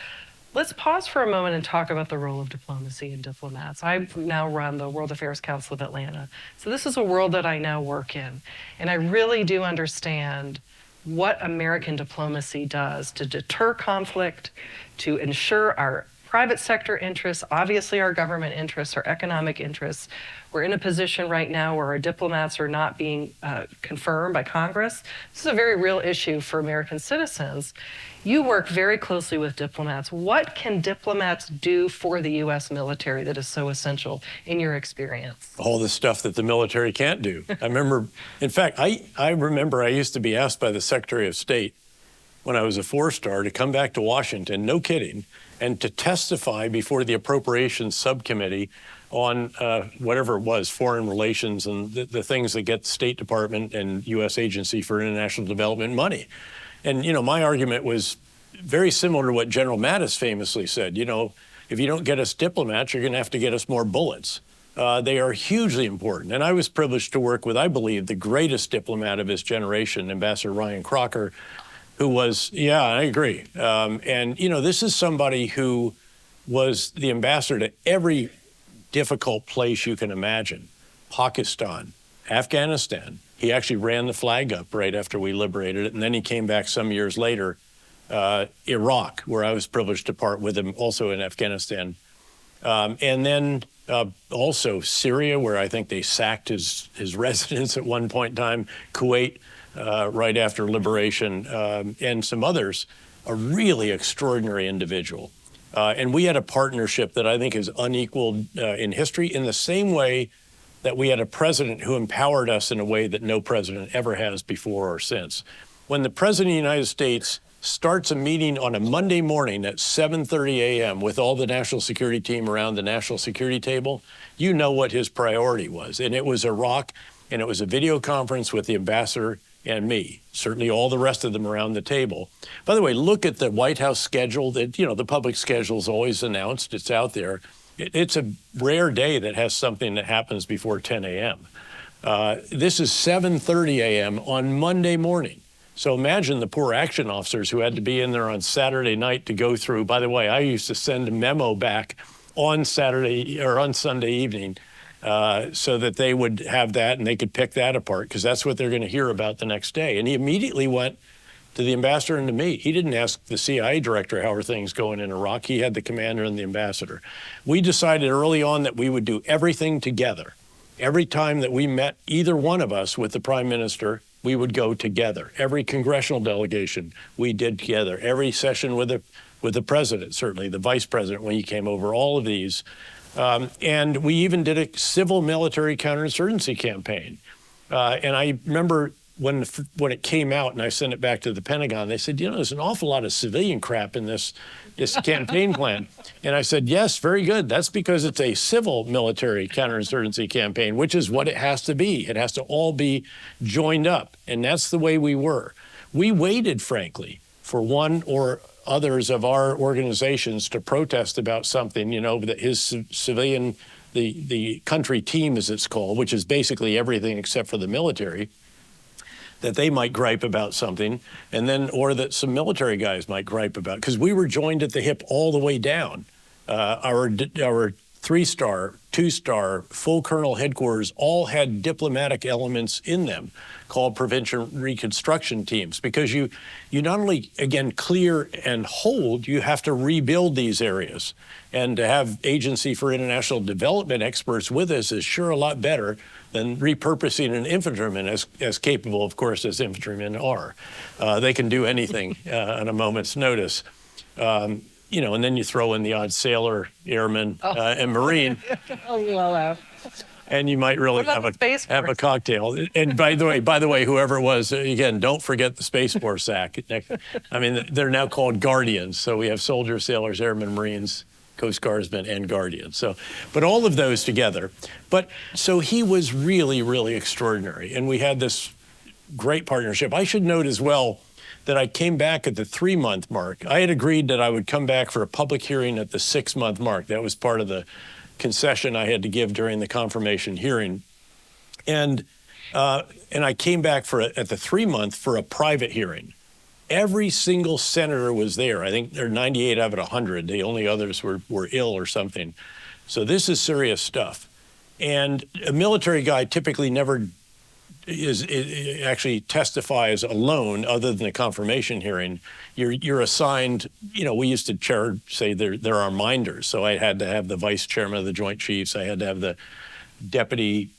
Let's pause for a moment and talk about the role of diplomacy and diplomats. I now run the World Affairs Council of Atlanta. So this is a world that I now work in. And I really do understand what American diplomacy does to deter conflict, to ensure our private sector interests, obviously our government interests, our economic interests. We're in a position right now where our diplomats are not being confirmed by Congress. This is a very real issue for American citizens. You work very closely with diplomats. What can diplomats do for the U.S. military that is so essential in your experience? All the stuff that the military can't do. I remember, in fact, I remember I used to be asked by the Secretary of State when I was a 4-star to come back to Washington, no kidding, and to testify before the Appropriations Subcommittee on whatever it was, foreign relations and the things that get the State Department and U.S. Agency for International Development money. And, my argument was very similar to what General Mattis famously said. If you don't get us diplomats, you're going to have to get us more bullets. They are hugely important. And I was privileged to work with, I believe, the greatest diplomat of his generation, Ambassador Ryan Crocker, who was, yeah, I agree. This is somebody who was the ambassador to every difficult place you can imagine. Pakistan, Afghanistan. He actually ran the flag up right after we liberated it. And then he came back some years later, Iraq, where I was privileged to part with him, also in Afghanistan. And then also Syria, where I think they sacked his residence at one point in time, Kuwait, right after liberation, and some others. A really extraordinary individual. And we had a partnership that I think is unequaled in history, in the same way that we had a president who empowered us in a way that no president ever has before or since. When the president of the United States starts a meeting on a Monday morning at 7:30 a.m. with all the national security team around the national security table, you know what his priority was. And it was Iraq, and it was a video conference with the ambassador and me, certainly all the rest of them around the table. By the way, look at the White House schedule. The public schedule is always announced. It's out there. It's a rare day that has something that happens before 10 a.m. This is 7:30 a.m. on Monday morning. So imagine the poor action officers who had to be in there on Saturday night to go through. By the way, I used to send a memo back on Saturday or on Sunday evening so that they would have that and they could pick that apart, because that's what they're going to hear about the next day. And he immediately went to the ambassador and to me. He didn't ask the CIA director, how are things going in Iraq? He had the commander and the ambassador. We decided early on that we would do everything together. Every time that we met, either one of us with the prime minister, we would go together. Every congressional delegation we did together. Every session with the president, certainly the vice president when he came over, all of these. And we even did a civil military counterinsurgency campaign. And I remember when it came out and I sent it back to the Pentagon, they said, there's an awful lot of civilian crap in this campaign plan. And I said, yes, very good. That's because it's a civil military counterinsurgency campaign, which is what it has to be. It has to all be joined up. And that's the way we were. We waited, frankly, for one or others of our organizations to protest about something, that his civilian, the country team, as it's called, which is basically everything except for the military, that they might gripe about something, and then, or that some military guys might gripe about, because we were joined at the hip all the way down. Our 3-star, 2-star, full colonel headquarters all had diplomatic elements in them called prevention reconstruction teams, because you not only, again, clear and hold, you have to rebuild these areas. And to have Agency for International Development experts with us is sure a lot better than repurposing an infantryman, as capable, of course, as infantrymen are. They can do anything on a moment's notice. And then you throw in the odd sailor, airman, and Marine. And you might really have a cocktail. And by the way, whoever it was, again, don't forget the Space Force Act. I mean, they're now called Guardians. So we have soldiers, sailors, airmen, Marines, Coast Guardsmen, and Guardians. So, but all of those together. So he was really, really extraordinary. And we had this great partnership. I should note as well that I came back at the 3-month mark. I had agreed that I would come back for a public hearing at the 6-month mark. That was part of the concession I had to give during the confirmation hearing. And I came back at the 3-month for a private hearing. Every single senator was there. I think there are 98 out of 100. The only others were ill or something. So this is serious stuff. And a military guy typically never actually testifies alone, other than the confirmation hearing. You're assigned, we used to say there are minders. So I had to have the vice chairman of the Joint Chiefs. I had to have the deputy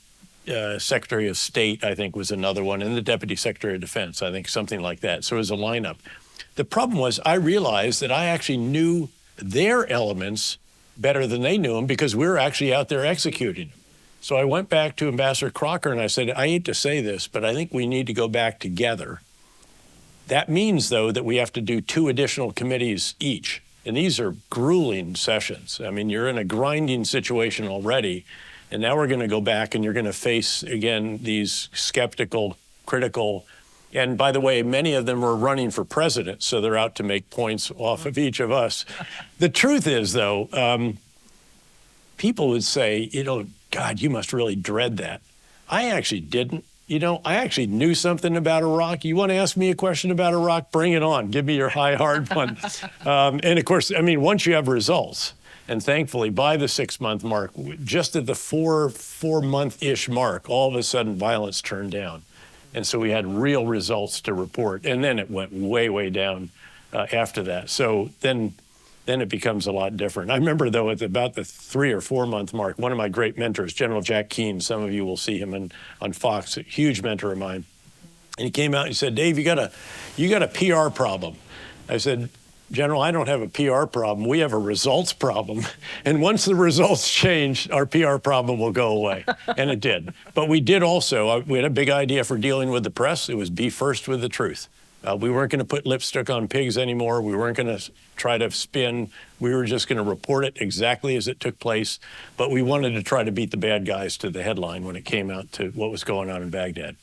Secretary of State, I think, was another one, and the Deputy Secretary of Defense, I think, something like that. So it was a lineup. The problem was I realized that I actually knew their elements better than they knew them, because we were actually out there executing them. So I went back to Ambassador Crocker and I said, I hate to say this, but I think we need to go back together. That means, though, that we have to do 2 additional committees each. And these are grueling sessions. I mean, you're in a grinding situation already, and now we're going to go back and you're going to face, again, these skeptical, critical, and by the way, many of them were running for president, so they're out to make points off of each of us. The truth is, though, people would say, God, you must really dread that. I actually didn't. I actually knew something about Iraq. You want to ask me a question about Iraq? Bring it on. Give me your high, hard one. And of course, I mean, once you have results, and thankfully by the 6-month mark, just at the four-month-ish mark, all of a sudden violence turned down. And so we had real results to report. And then it went way, way down after that. So then it becomes a lot different. I remember, though, at about the 3 or 4 month mark, one of my great mentors, General Jack Keane, some of you will see him on Fox, a huge mentor of mine. And he came out and he said, Dave, you got a PR problem. I said, General, I don't have a PR problem. We have a results problem. And once the results change, our PR problem will go away. And it did. But we did also, we had a big idea for dealing with the press. It was be first with the truth. We weren't going to put lipstick on pigs anymore. We weren't going to try to spin. We were just going to report it exactly as it took place. But we wanted to try to beat the bad guys to the headline when it came out to what was going on in Baghdad.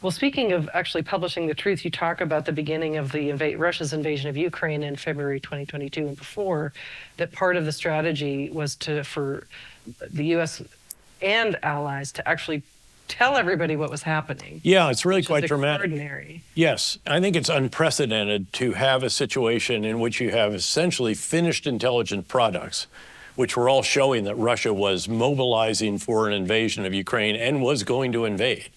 Well, speaking of actually publishing the truth, you talk about the beginning of Russia's invasion of Ukraine in February 2022 and before, that part of the strategy was for the U.S. and allies to actually tell everybody what was happening. Yeah, it's really quite dramatic. Extraordinary. Yes, I think it's unprecedented to have a situation in which you have essentially finished intelligent products, which were all showing that Russia was mobilizing for an invasion of Ukraine and was going to invade.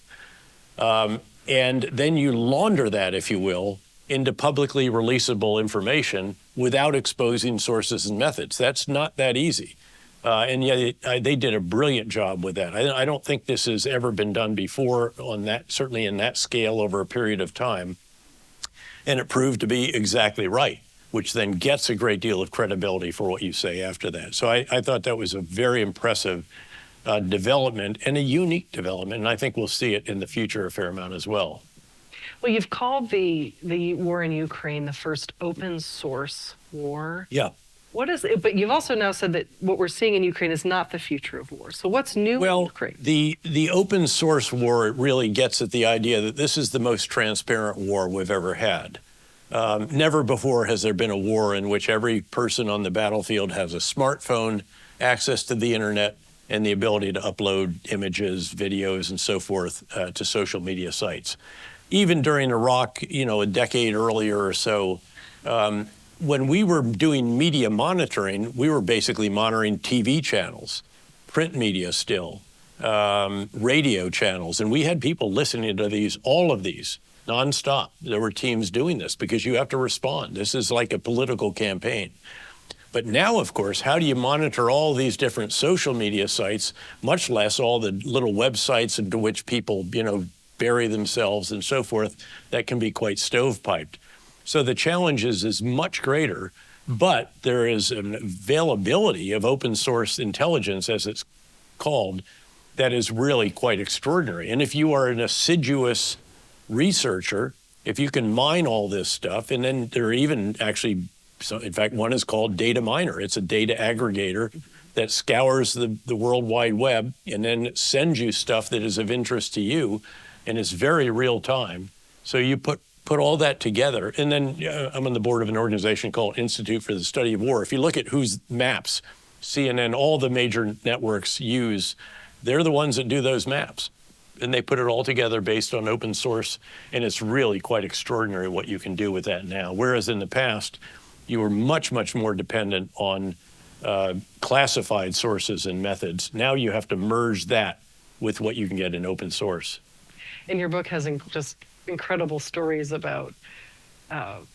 And then you launder that, if you will, into publicly releasable information without exposing sources and methods. That's not that easy. And yet they did a brilliant job with that. I don't think this has ever been done before on that, certainly in that scale over a period of time. And it proved to be exactly right, which then gets a great deal of credibility for what you say after that. So I thought that was a very impressive development and a unique development. And I think we'll see it in the future a fair amount as well. Well, you've called the war in Ukraine the first open source war. Yeah. What is it? But you've also now said that what we're seeing in Ukraine is not the future of war. So what's new in Ukraine? The open source war really gets at the idea that this is the most transparent war we've ever had. Never before has there been a war in which every person on the battlefield has a smartphone, access to the internet, and the ability to upload images, videos, and so forth to social media sites. Even during Iraq, a decade earlier or so, when we were doing media monitoring, we were basically monitoring TV channels, print media still, radio channels, and we had people listening to all of these, nonstop. There were teams doing this because you have to respond. This is like a political campaign. But now, of course, how do you monitor all these different social media sites, much less all the little websites into which people, bury themselves and so forth, that can be quite stovepiped. So the challenge is much greater, but there is an availability of open source intelligence, as it's called, that is really quite extraordinary. And if you are an assiduous researcher, if you can mine all this stuff, and then there are even actually, in fact, one is called data miner. It's a data aggregator that scours the World Wide Web and then sends you stuff that is of interest to you, and it's very real time. So you put all that together, and then I'm on the board of an organization called Institute for the Study of War. If you look at whose maps CNN, all the major networks use, they're the ones that do those maps. And they put it all together based on open source, and it's really quite extraordinary what you can do with that now. Whereas in the past, you were much, much more dependent on classified sources and methods. Now you have to merge that with what you can get in open source. And your book has just incredible stories about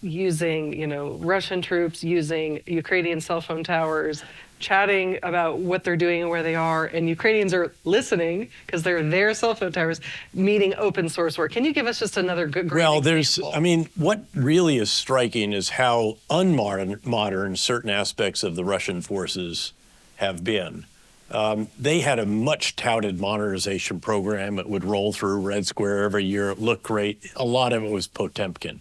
using, Russian troops using Ukrainian cell phone towers, chatting about what they're doing and where they are, and Ukrainians are listening because they're their cell phone towers, meeting open source work. Can you give us just another great example? What really is striking is how unmodern certain aspects of the Russian forces have been. They had a much touted modernization program. It would roll through Red Square every year. It looked great. A lot of it was Potemkin.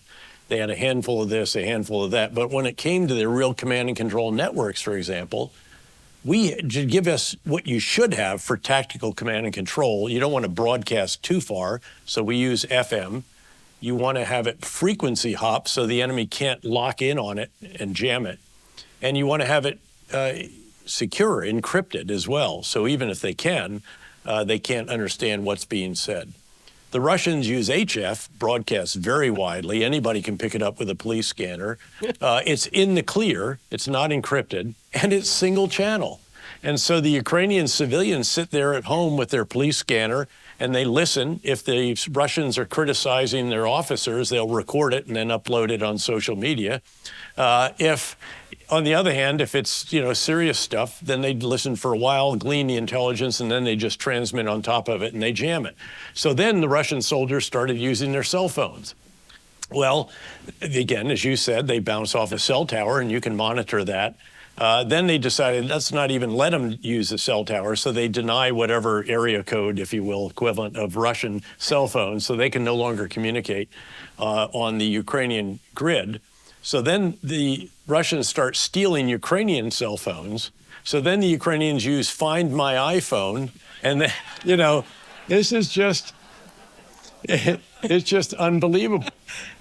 They had a handful of this, a handful of that. But when it came to their real command and control networks, for example, to give us what you should have for tactical command and control. You don't want to broadcast too far, so we use FM. You want to have it frequency hop so the enemy can't lock in on it and jam it. And you want to have it secure, encrypted as well. So even if they can't understand what's being said. The Russians use HF, broadcast very widely. Anybody can pick it up with a police scanner. It's in the clear, it's not encrypted, and it's single channel. And so the Ukrainian civilians sit there at home with their police scanner and they listen. If the Russians are criticizing their officers, they'll record it and then upload it on social media. On the other hand, if it's serious stuff, then they listen for a while, glean the intelligence, and then they just transmit on top of it and they jam it. So then the Russian soldiers started using their cell phones. Well, again, as you said, they bounce off a cell tower and you can monitor that. Then they decided let's not even let them use the cell tower, so they deny whatever area code, if you will, equivalent of Russian cell phones, so they can no longer communicate on the Ukrainian grid. So then the Russians start stealing Ukrainian cell phones. So then the Ukrainians use Find My iPhone, and this is just, it's just unbelievable.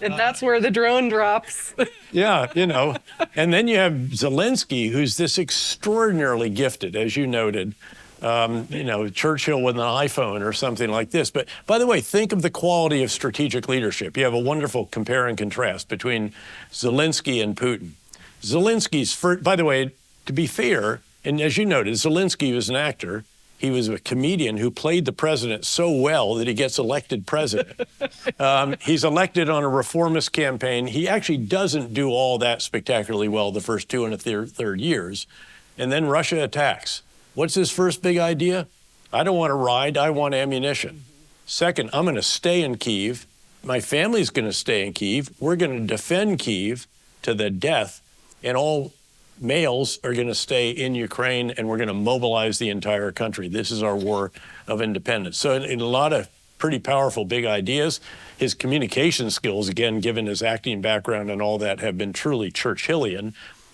And that's where the drone drops. Yeah, and then you have Zelensky, who's this extraordinarily gifted, as you noted, Churchill with an iPhone or something like this. But by the way, think of the quality of strategic leadership. You have a wonderful compare and contrast between Zelensky and Putin. Zelensky's first, by the way, to be fair, and as you noted, Zelensky was an actor. He was a comedian who played the president so well that he gets elected president. He's elected on a reformist campaign. He actually doesn't do all that spectacularly well the first 2 and a third years. And then Russia attacks. What's his first big idea? I don't want to ride, I want ammunition. Second, I'm going to stay in Kyiv. My family's going to stay in Kyiv. We're going to defend Kyiv to the death, and all males are going to stay in Ukraine, and we're going to mobilize the entire country. This is our war of independence. So in a lot of pretty powerful big ideas, his communication skills, again, given his acting background and all that, have been truly Churchillian.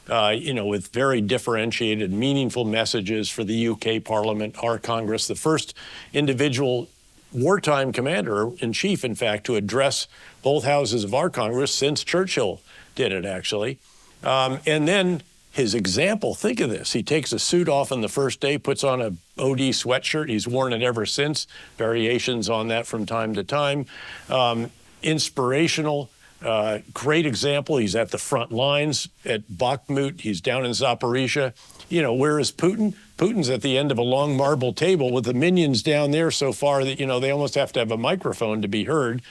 With very differentiated, meaningful messages for the UK Parliament, our Congress, the first individual wartime commander-in-chief, in fact, to address both houses of our Congress since Churchill did it, actually. And then his example, think of this. He takes a suit off on the first day, puts on a OD sweatshirt. He's worn it ever since, variations on that from time to time. Inspirational. Great example. He's at the front lines at Bakhmut. He's down in Zaporizhia. Where is Putin? Putin's at the end of a long marble table with the minions down there so far that, they almost have to have a microphone to be heard.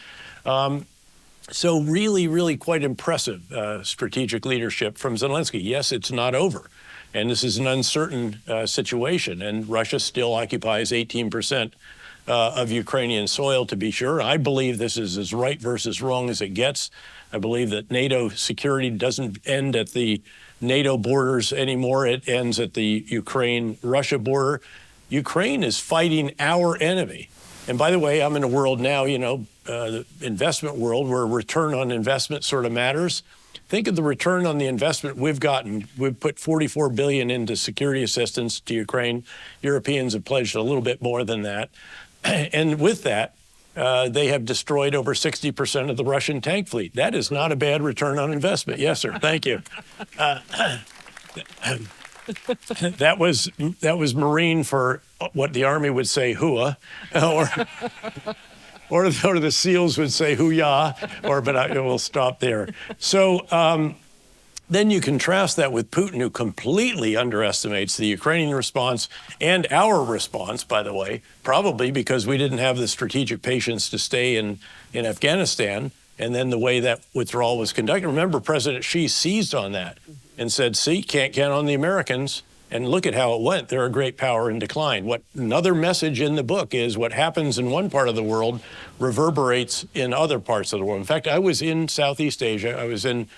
So really, really quite impressive strategic leadership from Zelensky. Yes, it's not over. And this is an uncertain situation. And Russia still occupies 18% of Ukrainian soil, to be sure. I believe this is as right versus wrong as it gets. I believe that NATO security doesn't end at the NATO borders anymore. It ends at the Ukraine-Russia border. Ukraine is fighting our enemy. And by the way, I'm in a world now, the investment world, where return on investment sort of matters. Think of the return on the investment we've gotten. We've put $44 billion into security assistance to Ukraine. Europeans have pledged a little bit more than that. And with that, they have destroyed over 60% of the Russian tank fleet. That is not a bad return on investment. Yes, sir. Thank you. That was Marine for what the Army would say, hooah, or the SEALs would say hoo-yah, but we'll stop there. So then you contrast that with Putin, who completely underestimates the Ukrainian response and our response, by the way, probably because we didn't have the strategic patience to stay in Afghanistan, and then the way that withdrawal was conducted. Remember, President Xi seized on that and said, see, can't count on the Americans. And look at how it went. They're a great power in decline. What another message in the book is what happens in one part of the world reverberates in other parts of the world. In fact, I was in Southeast Asia. I was in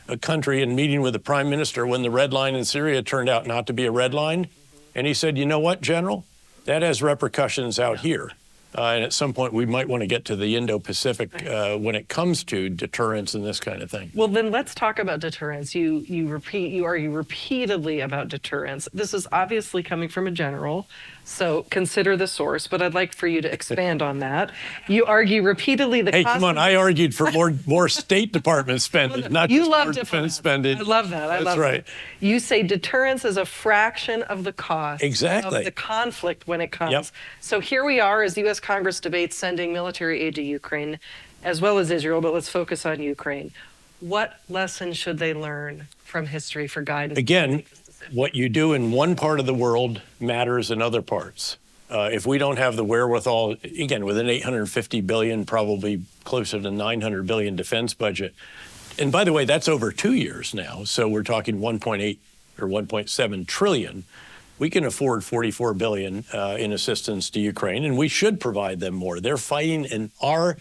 a country and meeting with the prime minister when the red line in Syria turned out not to be a red line. And he said, you know what, General? That has repercussions out here. And at some point, we might want to get to the Indo-Pacific when it comes to deterrence and this kind of thing. Well, then let's talk about deterrence. You argue repeatedly about deterrence. This is obviously coming from a general, so consider the source. But I'd like for you to expand on that. You argue repeatedly the Hey, cost come on! of- I argued for more State Department spending, not You just love more defense spending. I love that. I That's love right. that. You say deterrence is a fraction of the cost Exactly. of the conflict when it comes. Yep. So here we are as the U.S. Congress debates sending military aid to Ukraine, as well as Israel, but let's focus on Ukraine. What lessons should they learn from history for guidance? Again, what you do in one part of the world matters in other parts. If we don't have the wherewithal, again, with an $850 billion, probably closer to $900 billion defense budget, and by the way, that's over 2 years now, so we're talking 1.8 or 1.7 trillion. We can afford $44 billion in assistance to Ukraine, and we should provide them more. They're fighting our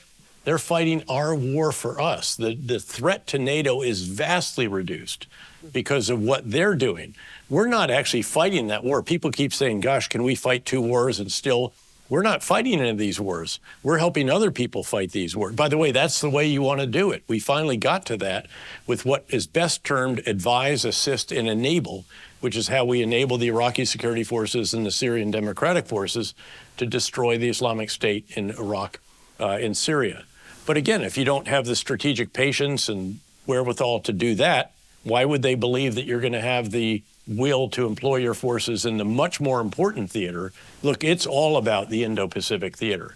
war for us. The threat to NATO is vastly reduced because of what they're doing. We're not actually fighting that war. People keep saying, gosh, can we fight 2 wars and still? We're not fighting any of these wars. We're helping other people fight these wars. By the way, that's the way you want to do it. We finally got to that with what is best termed advise, assist, and enable, which is how we enable the Iraqi security forces and the Syrian Democratic Forces to destroy the Islamic State in Iraq and Syria. But again, if you don't have the strategic patience and wherewithal to do that, why would they believe that you're going to have the will to employ your forces in the much more important theater? Look, it's all about the Indo-Pacific theater.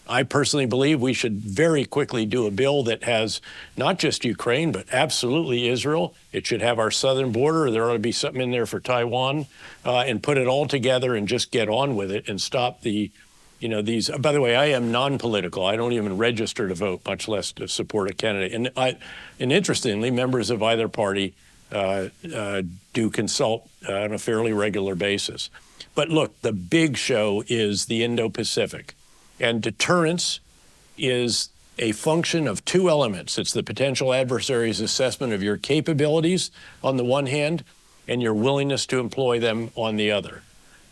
I personally believe we should very quickly do a bill that has not just Ukraine, but absolutely Israel. It should have our southern border. There ought to be something in there for Taiwan, and put it all together and just get on with it and stop these. By the way, I am non-political. I don't even register to vote, much less to support a candidate. And interestingly, members of either party do consult on a fairly regular basis. But look, the big show is the Indo-Pacific. And deterrence is a function of 2 elements. It's the potential adversary's assessment of your capabilities on the one hand, and your willingness to employ them on the other.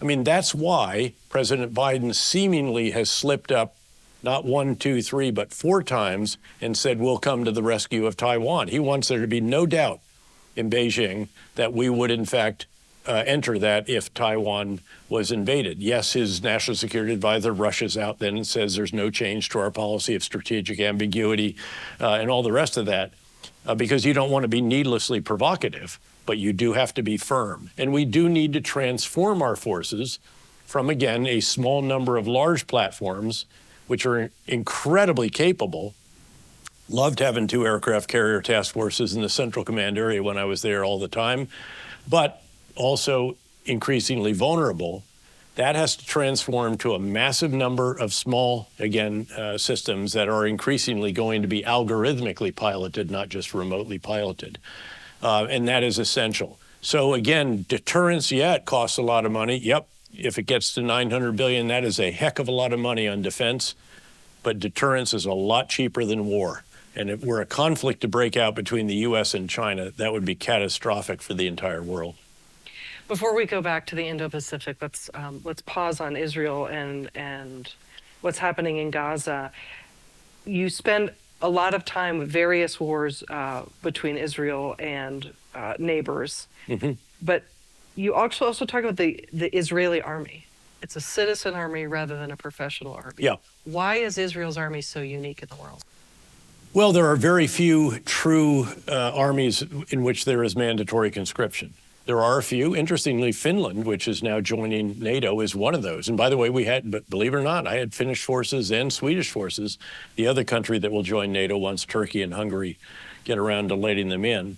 I mean, that's why President Biden seemingly has slipped up not 1, 2, 3, but 4 times and said, we'll come to the rescue of Taiwan. He wants there to be no doubt in Beijing that we would, in fact, enter that if Taiwan was invaded. Yes, his national security advisor rushes out then and says there's no change to our policy of strategic ambiguity and all the rest of that, because you don't want to be needlessly provocative, but you do have to be firm. And we do need to transform our forces from, again, a small number of large platforms, which are incredibly capable. Loved having 2 aircraft carrier task forces in the Central Command area when I was there all the time, but also increasingly vulnerable. That has to transform to a massive number of small, again, systems that are increasingly going to be algorithmically piloted, not just remotely piloted. And that is essential. So again, deterrence, yeah, it costs a lot of money. Yep, if it gets to $900 billion, that is a heck of a lot of money on defense. But deterrence is a lot cheaper than war. And if were a conflict to break out between the U.S. and China, that would be catastrophic for the entire world. Before we go back to the Indo-Pacific, let's pause on Israel and what's happening in Gaza. You spend a lot of time with various wars between Israel and neighbors, but you also talk about the Israeli army. It's a citizen army rather than a professional army. Yeah. Why is Israel's army so unique in the world? Well, there are very few true armies in which there is mandatory conscription. There are a few. Interestingly, Finland, which is now joining NATO, is one of those. And by the way, but believe it or not, I had Finnish forces and Swedish forces, the other country that will join NATO once Turkey and Hungary get around to letting them in.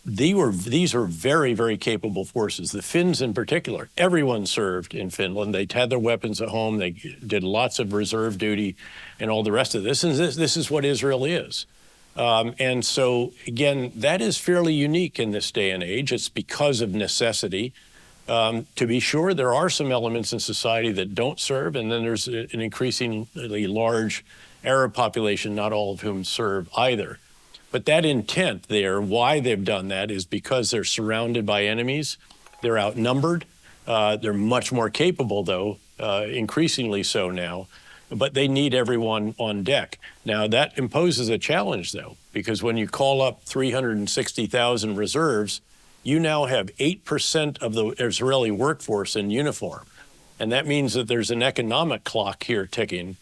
These are very, very capable forces. The Finns in particular, everyone served in Finland. They had their weapons at home. They did lots of reserve duty and all the rest of this. And this is what Israel is. And so, again, that is fairly unique in this day and age. It's because of necessity. To be sure, there are some elements in society that don't serve, and then there's an increasingly large Arab population, not all of whom serve either. But that intent there, why they've done that, is because they're surrounded by enemies. They're outnumbered. They're much more capable, though, increasingly so now, but they need everyone on deck. Now, that imposes a challenge, though, because when you call up 360,000 reserves, you now have 8% of the Israeli workforce in uniform. And that means that there's an economic clock here ticking,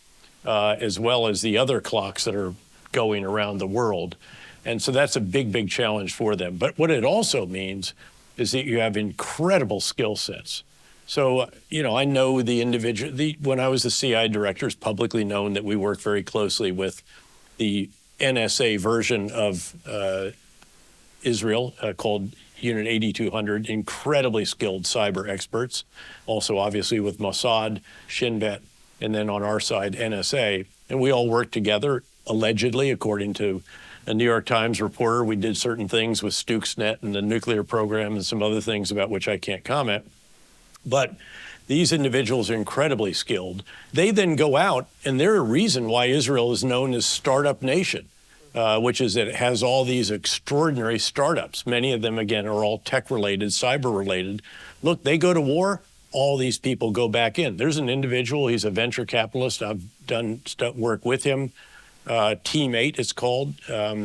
as well as the other clocks that are going around the world. And so that's a big, big challenge for them. But what it also means is that you have incredible skill sets. So, I know the individual, when I was the CI director, it's publicly known that we work very closely with the NSA version of Israel called Unit 8200, incredibly skilled cyber experts, also obviously with Mossad, Shin Bet, and then on our side, NSA. And we all work together, allegedly, according to a New York Times reporter. We did certain things with Stuxnet and the nuclear program and some other things about which I can't comment. But these individuals are incredibly skilled. They then go out, and they're a reason why Israel is known as Startup Nation, which is that it has all these extraordinary startups. Many of them, again, are all tech-related, cyber-related. Look, they go to war, all these people go back in. There's an individual, he's a venture capitalist. I've done work with him. Team 8, it's called.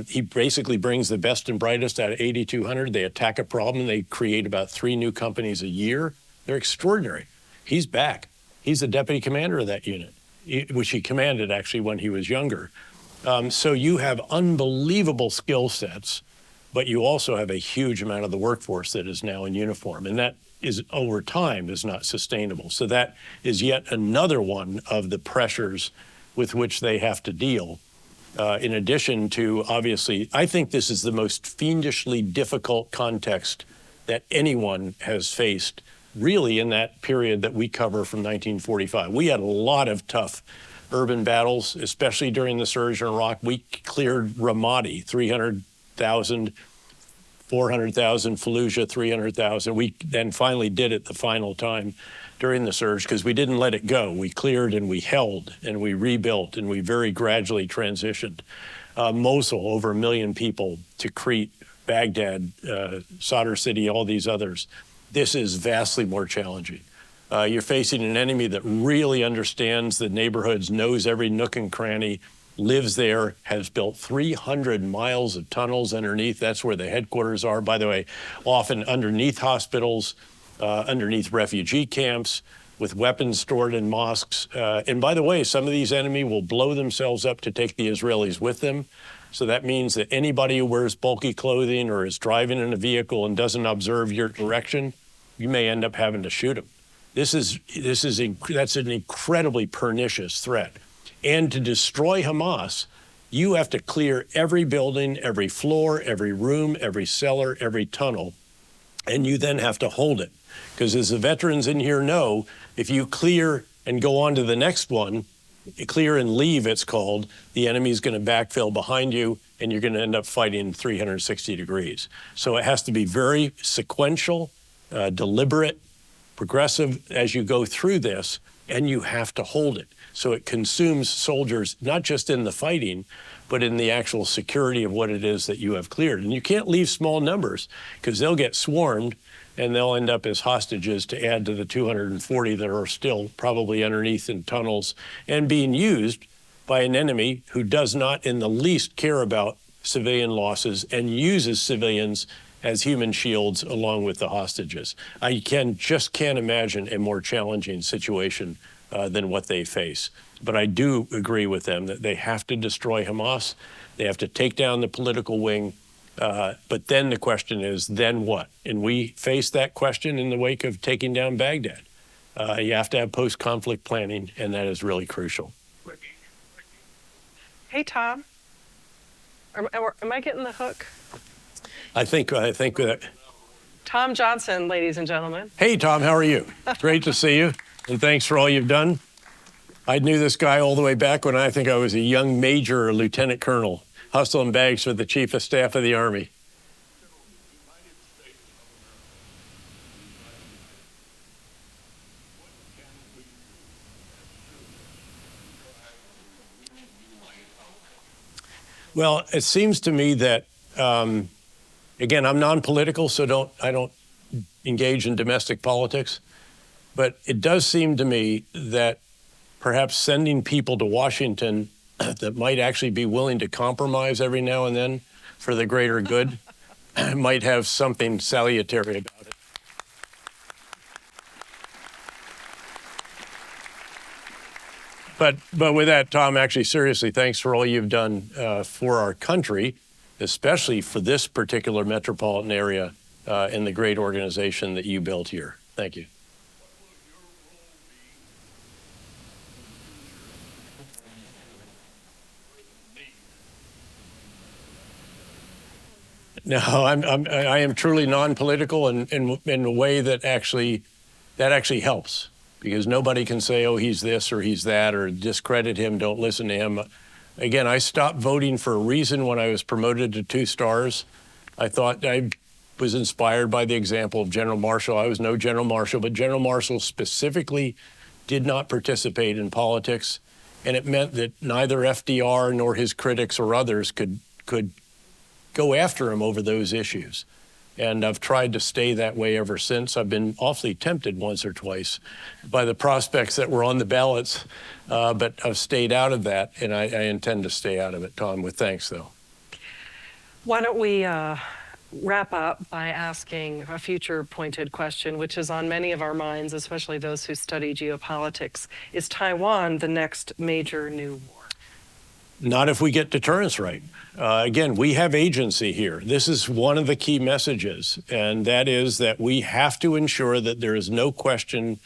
He basically brings the best and brightest out of 8200. They attack a problem. They create about 3 new companies a year. They're extraordinary. He's back. He's the deputy commander of that unit, which he commanded actually when he was younger. So you have unbelievable skill sets, but you also have a huge amount of the workforce that is now in uniform. And that is, over time, is not sustainable. So that is yet another one of the pressures with which they have to deal. In addition to, obviously, I think this is the most fiendishly difficult context that anyone has faced, really, in that period that we cover from 1945. We had a lot of tough urban battles, especially during the surge in Iraq. We cleared Ramadi, 300,000, 400,000, Fallujah, 300,000. We then finally did it the final time during the surge because we didn't let it go. We cleared and we held and we rebuilt and we very gradually transitioned. Mosul, over 1 million people, to Crete, Baghdad, Sadr City, all these others. This is vastly more challenging. You're facing an enemy that really understands the neighborhoods, knows every nook and cranny, lives there, has built 300 miles of tunnels underneath. That's where the headquarters are, by the way, often underneath hospitals, underneath refugee camps, with weapons stored in mosques. And by the way, some of these enemy will blow themselves up to take the Israelis with them. So that means that anybody who wears bulky clothing or is driving in a vehicle and doesn't observe your direction, you may end up having to shoot them. That's an incredibly pernicious threat. And to destroy Hamas, you have to clear every building, every floor, every room, every cellar, every tunnel, and you then have to hold it. Because as the veterans in here know, if you clear and go on to the next one, clear and leave, it's called, the enemy's going to backfill behind you, and you're going to end up fighting 360 degrees. So it has to be very sequential, deliberate, progressive as you go through this, and you have to hold it. So it consumes soldiers, not just in the fighting, but in the actual security of what it is that you have cleared. And you can't leave small numbers because they'll get swarmed and they'll end up as hostages to add to the 240 that are still probably underneath in tunnels and being used by an enemy who does not in the least care about civilian losses and uses civilians as human shields along with the hostages. I just can't imagine a more challenging situation than what they face. But I do agree with them that they have to destroy Hamas. They have to take down the political wing. But then the question is, then what? And we face that question in the wake of taking down Baghdad. You have to have post-conflict planning, and that is really crucial. Hey, Tom. Am I getting the hook? I think that. Tom Johnson, ladies and gentlemen. Hey, Tom, how are you? Great to see you, and thanks for all you've done. I knew this guy all the way back when I think I was a young major or lieutenant colonel, hustling bags for the chief of staff of the Army. Well, it seems to me that, again, I'm non-political, so I don't engage in domestic politics. But it does seem to me that perhaps sending people to Washington that might actually be willing to compromise every now and then for the greater good might have something salutary about it. But with that, Tom, actually, seriously, thanks for all you've done for our country, especially for this particular metropolitan area and the great organization that you built here. Thank you. No, I am truly non-political in a way that actually helps, because nobody can say, oh, he's this or he's that, or discredit him, don't listen to him. Again, I stopped voting for a reason when I was promoted to 2 stars. I thought I was inspired by the example of General Marshall. I was no General Marshall, but General Marshall specifically did not participate in politics, and it meant that neither FDR nor his critics or others could go after him over those issues. And I've tried to stay that way ever since. I've been awfully tempted once or twice by the prospects that were on the ballots, but I've stayed out of that, and I intend to stay out of it, Tom, with thanks, though. Why don't we wrap up by asking a future pointed question, which is on many of our minds, especially those who study geopolitics. Is Taiwan the next major new war? Not if we get deterrence right. Again, we have agency here. This is one of the key messages, and that is that we have to ensure that there is no question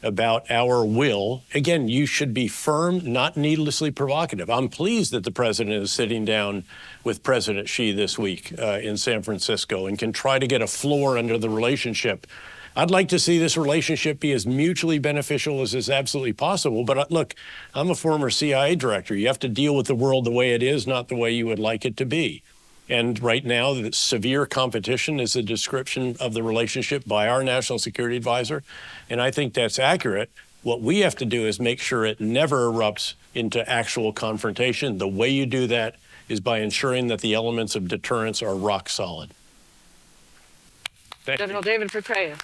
about our will. Again, you should be firm, not needlessly provocative. I'm pleased that the president is sitting down with President Xi this week in San Francisco and can try to get a floor under the relationship. I'd like to see this relationship be as mutually beneficial as is absolutely possible. But look, I'm a former CIA director. You have to deal with the world the way it is, not the way you would like it to be. And right now, the severe competition is a description of the relationship by our national security advisor. And I think that's accurate. What we have to do is make sure it never erupts into actual confrontation. The way you do that is by ensuring that the elements of deterrence are rock solid. General David Petraeus.